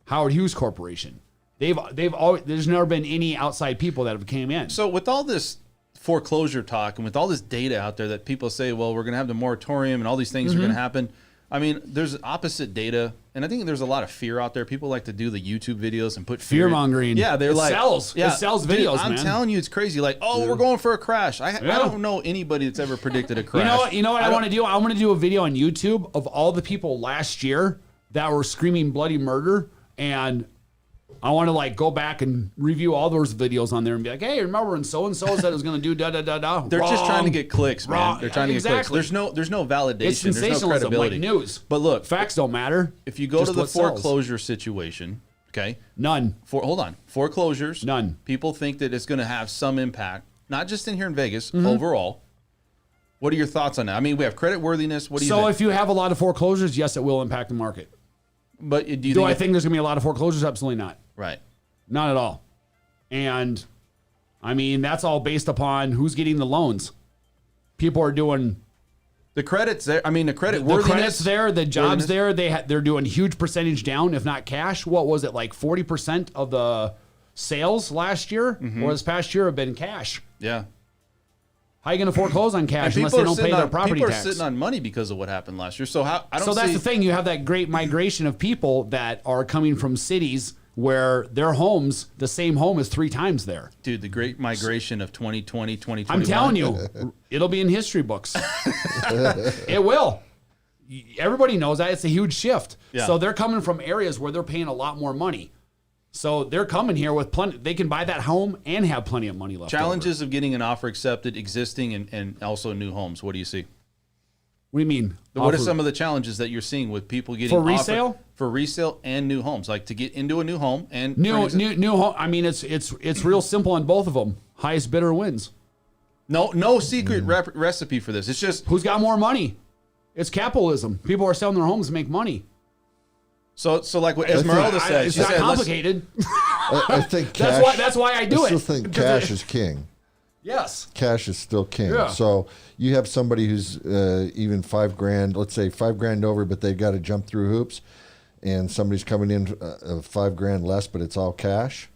Howard Hughes Corporation. They've always, there's never been any outside people that have came in. So with all this foreclosure talk and with all this data out there that people say, well, we're going to have the moratorium and all these things are going to happen. I mean, there's opposite data, and I think there's a lot of fear out there. People like to do the YouTube videos and put fear mongering. Yeah, they're like sells. Yeah, it sells dude, videos. I'm man. telling you, it's crazy. Like, oh, we're going for a crash. I don't know anybody that's ever predicted a crash. You know what I want to do? I want to do a video on YouTube of all the people last year that were screaming bloody murder, and I want to like go back and review all those videos on there and be like, hey, remember when so and so said it was going to do da da da da? They're just trying to get clicks, man. Wrong. They're trying to get clicks. There's no validation. It's There's no sensationalism, credibility. like news. But look, Facts don't matter. if you go Just to the what sells. foreclosure situation, okay, None. hold on, foreclosures, None. People think that it's going to have some impact, not just in here in Vegas, Mm-hmm. overall. What are your thoughts on that? I mean, we have credit worthiness. What do you So think? if you have a lot of foreclosures, yes, it will impact the market. But do you Do think? I think there's going to be a lot of foreclosures? Absolutely not. Right. Not at all. And I mean, that's all based upon who's getting the loans. People are doing The credit's there. I mean, the credit the worthiness. credit's there, the job's worthiness. there. They're doing huge percentage down, if not cash. What was it, like 40% of the sales last year or this past year have been cash? Yeah. How are you going to foreclose on cash And unless they don't pay their property people tax? are sitting on money because of what happened last year. So how I don't. So that's see, the thing. You have that great migration of people that are coming from cities where their homes, the same home is 3 times there. dude. The great migration of 2020, 2021. I'm telling you, it'll be in history books. It will. Everybody knows that. It's a huge shift. Yeah. So they're coming from areas where they're paying a lot more money. So they're coming here with plenty. They can buy that home and have plenty of money left. Challenges of getting an offer accepted, existing, and also new homes. What do you see? What do you mean? What are some of the challenges that you're seeing with people getting For offer- resale? for resale and new homes, like to get into a new home and new for example- new home? I mean, it's real simple on both of them. Highest bidder wins. No secret recipe for this. It's just Who's got more money? It's capitalism. People are selling their homes to make money. so like what Esmeralda said. It's She not said, let's- complicated. I think cash. That's why I do I still it. think cash is king. Yes. Cash is still king. Yeah. So you have somebody who's even $5,000, let's say $5,000 over, but they've got to jump through hoops, and somebody's coming in $5,000 less, but it's all cash.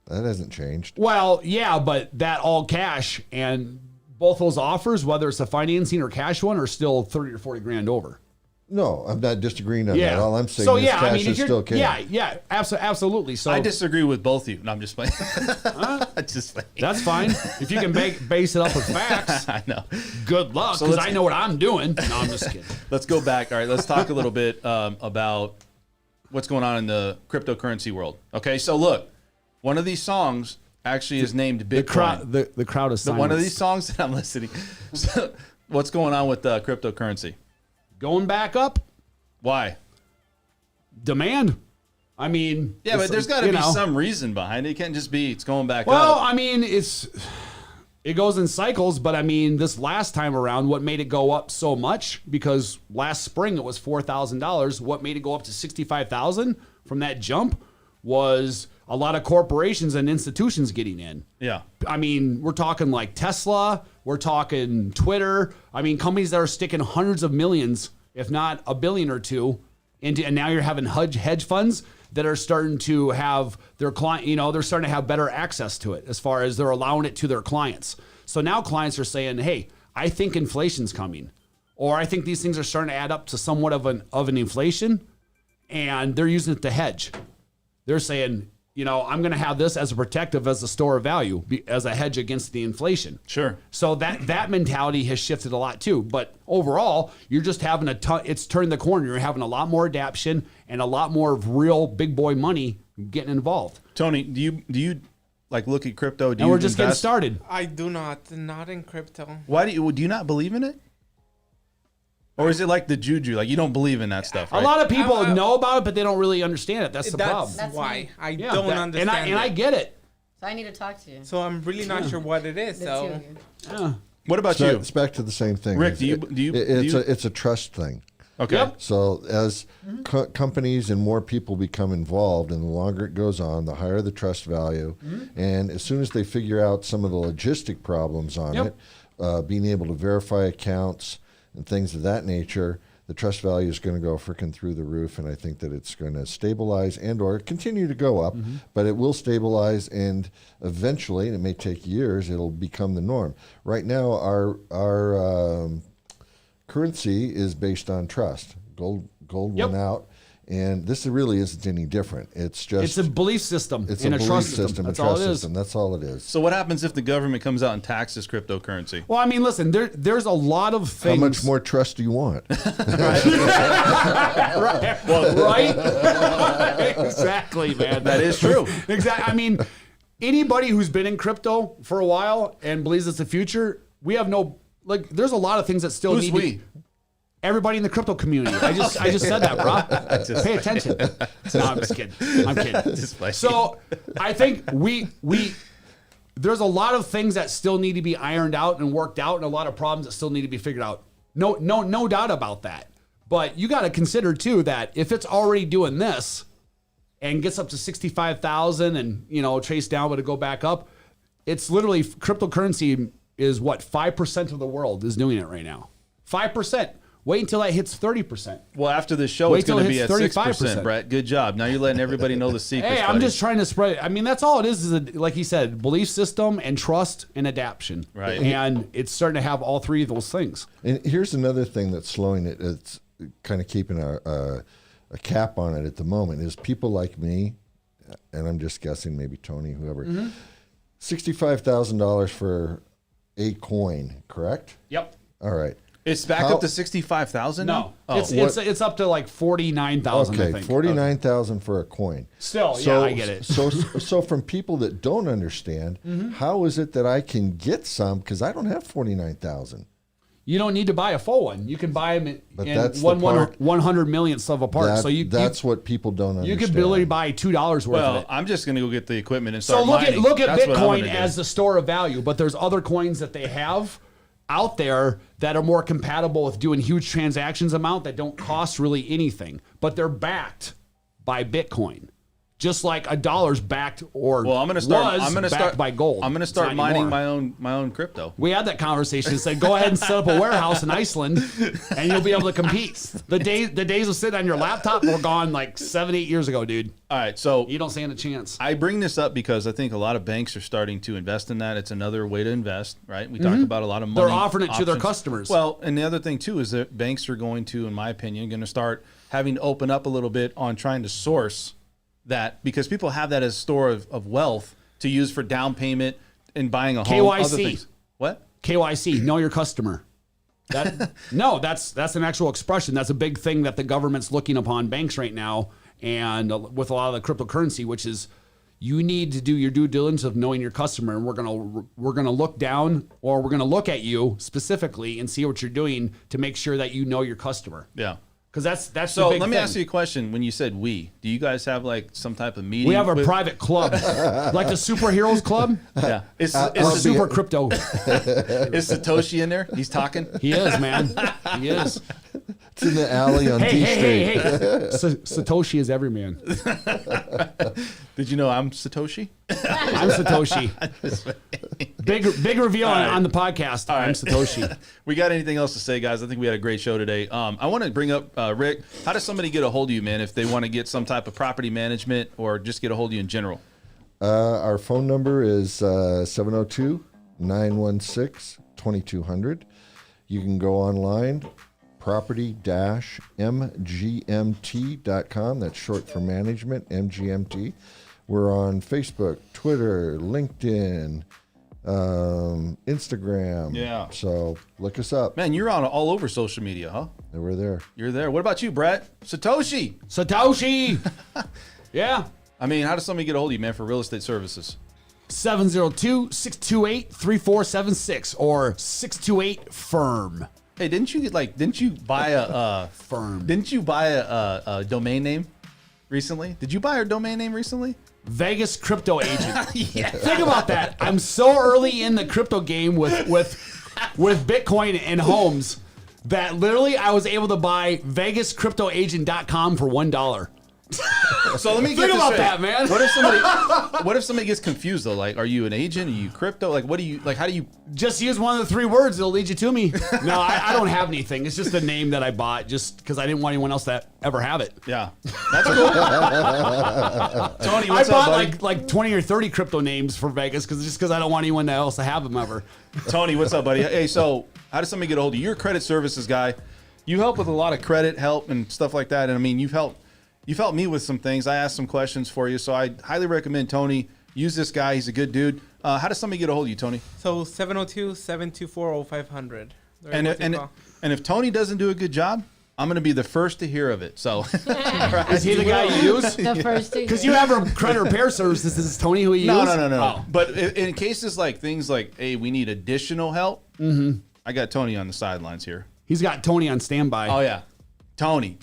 That hasn't changed. Well, yeah, but that all cash and both those offers, whether it's a financing or cash one, are still 30 or 40 grand over. No, I'm not disagreeing on Yeah. that. All I'm saying so, is yeah, cash I mean, if is you're, still king. Yeah, absolutely. So I disagree with both of you. No, I'm just playing. Just playing. that's fine. If you can base it up with facts, I know. good luck, So because let's- I know what I'm doing. No, I'm just kidding. Let's go back. All right, let's talk a little bit about what's going on in the cryptocurrency world. Okay, so look, one of these songs actually is named Bitcoin. The crowd is silent. One of these songs that I'm listening. So, what's going on with cryptocurrency? Going back up, Why? demand. I mean, Yeah, but it's- there's got to you be know. some reason behind it. It can't just be it's going back Well, up. I mean, it goes in cycles, but I mean, this last time around, what made it go up so much? Because last spring it was $4,000. What made it go up to $65,000 from that jump was a lot of corporations and institutions getting in. Yeah. I mean, we're talking like Tesla, we're talking Twitter. I mean, companies that are sticking hundreds of millions, if not a billion or two, into, and now you're having hedge funds that are starting to have their client, they're starting to have better access to it as far as they're allowing it to their clients. So now clients are saying, hey, I think inflation's coming, or I think these things are starting to add up to somewhat of an inflation, and they're using it to hedge. They're saying, I'm going to have this as a protective, as a store of value, as a hedge against the inflation. Sure. So that mentality has shifted a lot too. But overall, you're just having it's turned the corner. You're having a lot more adaption and a lot more of real big boy money getting involved. Tony, do you like look at crypto? Do And you we're just getting invest? started. I do not in crypto. Why do you not believe in it? Or is it like the juju? Like you don't believe in that stuff, right? A lot of people I- know about it, but they don't really understand it. That's the problem. That's why me. I Yeah, don't that- understand. And I get it. So I need to talk to you. So I'm really not sure what it is. The two So of you. Yeah. What about So you? it's back to the same thing. Rick, do you it's a trust thing. Okay. Yep. So as companies and more people become involved, and the longer it goes on, the higher the trust value. And as soon as they figure out some of the logistic problems on Yep. it, being able to verify accounts and things of that nature, the trust value is going to go freaking through the roof. And I think that it's going to stabilize and or continue to go up, but it will stabilize, and eventually, and it may take years, it'll become the norm. Right now, our currency is based on trust. Gold Yep. went out, and this really isn't any different. It's just It's a belief system it's and a a belief trust system, That's a all trust it is. system. That's all it is. So what happens if the government comes out and taxes cryptocurrency? Well, I mean, listen, there's a lot of How things. much more trust do you want? Right? Exactly, man. That is true. Exactly. I mean, anybody who's been in crypto for a while and believes it's the future, we have no, like, there's a lot of things that still Who's need we? to, everybody in the crypto community. I just said that, bro. Pay attention. No, I'm just kidding. I'm kidding. So I think there's a lot of things that still need to be ironed out and worked out, and a lot of problems that still need to be figured out. No doubt about that. But you got to consider too that if it's already doing this and gets up to 65,000 and, you know, chase down, but to go back up, it's literally cryptocurrency is what 5% of the world is doing it right now. 5%. Wait until that hits 30%. Well, after this show, Wait it's going to be till at it hits 6%, 35%. Brett. Good job. Now you're letting everybody know the secrets. Hey, I'm buddy. just trying to spread it. I mean, that's all it is like he said, belief system and trust and adaptation. Right. And it's starting to have all three of those things. And here's another thing that's slowing it. It's kind of keeping a cap on it at the moment. Is people like me, and I'm just guessing, maybe Tony, whoever, $65,000 for a coin, correct? Yep. All right. It's back up to 65,000. No, Oh. it's up to like 49,000. I Okay, think. 49,000 for a coin. Still, yeah, I get it. So from people that don't understand, how is it that I can get some? Because I don't have 49,000. You don't need to buy a full one. You can buy them But in that's the one part- 100 millionths of a part. That- So that's what people don't understand. you could literally buy $2 worth Well, of it. I'm just going to go get the equipment and So start mining. look at That's what I'm Bitcoin gonna do. as the store of value, but there's other coins that they have out there that are more compatible with doing huge transactions amount that don't cost really anything, but they're backed by Bitcoin. Just like a dollar's backed or Well, I'm going to backed start by gold. I'm going to It's start not mining anymore. my own crypto. We had that conversation and said, go ahead and set up a warehouse in Iceland and you'll be able to compete. The days of sitting on your laptop were gone like 7-8 years ago, dude. All right, so You don't stand a chance. I bring this up because I think a lot of banks are starting to invest in that. It's another way to invest, right? We talk about a lot of money. They're offering it to their options. customers. Well, and the other thing too is that banks are going to, in my opinion, going to start having to open up a little bit on trying to source that, because people have that as a store of wealth to use for down payment and buying a home. KYC. Other things. What? KYC, know your customer. No, that's an actual expression. That's a big thing that the government's looking upon banks right now, and with a lot of the cryptocurrency, which is you need to do your due diligence of knowing your customer, and we're gonna look down, or we're gonna look at you specifically and see what you're doing to make sure that you know your customer. Yeah. Because that's So the big let me thing. ask you a question. When you said we, do you guys have like some type of meeting? We have a with- private club, like the superheroes club. Yeah. Is Super crypto. is Satoshi in there? He's talking. He is, man. He is. It's in the alley on D Street. Hey. Satoshi is every man. Did you know I'm Satoshi? I'm Satoshi. Big reveal on the podcast. I'm Satoshi. We got anything else to say, guys? I think we had a great show today. I want to bring up, Rick, how does somebody get a hold of you, man, if they want to get some type of property management or just get a hold of you in general? Our phone number is 702-916-2200. You can go online, property-mgmt.com. That's short for management, MGMT. We're on Facebook, Twitter, LinkedIn, Instagram. Yeah. So look us up. Man, you're on all over social media, huh? And we're there. You're there. What about you, Brett? Satoshi. Yeah. I mean, how does somebody get a hold of you, man, for real estate services? 702-628-3476 or 628-FIRM. Hey, didn't you buy a Firm. Didn't you buy a domain name recently? Did you buy a domain name recently? Vegas crypto agent. Think about that. I'm so early in the crypto game with Bitcoin and homes that literally I was able to buy VegasCryptoAgent.com for $1. So let me Think get this about straight. that, man. What if somebody gets confused though? Like, are you an agent? Are you crypto? Like, what do you like? How do you? Just use one of the 3 words. It'll lead you to me. No, I don't have anything. It's just a name that I bought just because I didn't want anyone else to ever have it. Yeah, that's cool. Tony, what's I bought up, buddy? like 20 or 30 crypto names for Vegas because I don't want anyone else to have them ever. Tony, what's up, buddy? Hey, so how does somebody get a hold of you? You're a credit services guy. You help with a lot of credit help and stuff like that. And I mean, you've helped me with some things. I asked some questions for you, so I highly recommend Tony. Use this guy. He's a good dude. How does somebody get a hold of you, Tony? So 702-724-0500. And if Tony doesn't do a good job, I'm going to be the first to hear of it. So Is he the guy you use? The first two. Because you have a credit repair services. Is Tony who you use? No. Oh. But in cases like things like, hey, we need additional help, I got Tony on the sidelines here. He's got Tony on standby. Oh, yeah. Tone.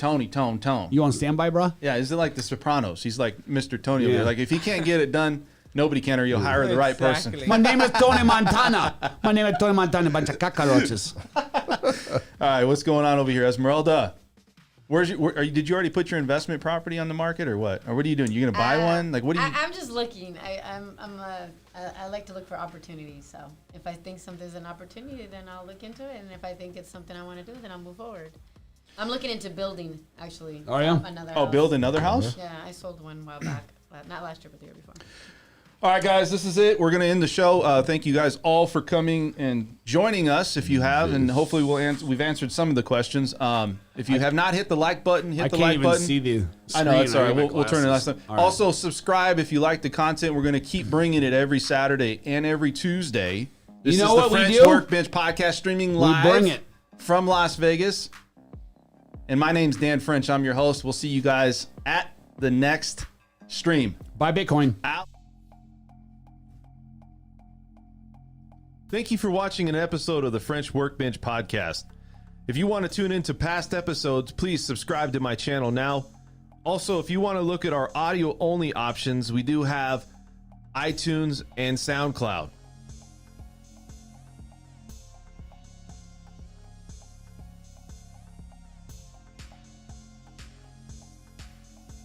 You on standby, bro? Yeah, is it like The Sopranos? He's like Mr. Tony over Yeah. there. Like, if he can't get it done, nobody can, or you'll hire the right person. Exactly. My name is Tony Montana. Bunch of cockroaches. All right, what's going on over here, Esmeralda? Did you already put your investment property on the market, or what? Or what are you doing? You're gonna buy one? Like, what do you? I'm just looking. I like to look for opportunities. So if I think something's an opportunity, then I'll look into it. And if I think it's something I want to do, then I'll move forward. I'm looking into building, actually. Oh, yeah? Another Oh, house. build another house? Yeah, I sold one a while back. Not last year, but the year before. All right, guys, this is it. We're going to end the show. Thank you guys all for coming and joining us, if you have, and hopefully we've answered some of the questions. If you have not hit the like button, hit the like button. I can't even see the I know, screen. it's all right. I got We'll turn it last time. All right. Also, subscribe if you like the content. We're going to keep bringing it every Saturday and every Tuesday. This You know is what the we French do? Workbench podcast streaming live bring it. from Las Vegas. And my name's Dan French. I'm your host. We'll see you guys at the next stream. Buy Bitcoin. Out. Thank you for watching an episode of the French Workbench podcast. If you want to tune into past episodes, please subscribe to my channel now. Also, if you want to look at our audio only options, we do have iTunes and SoundCloud.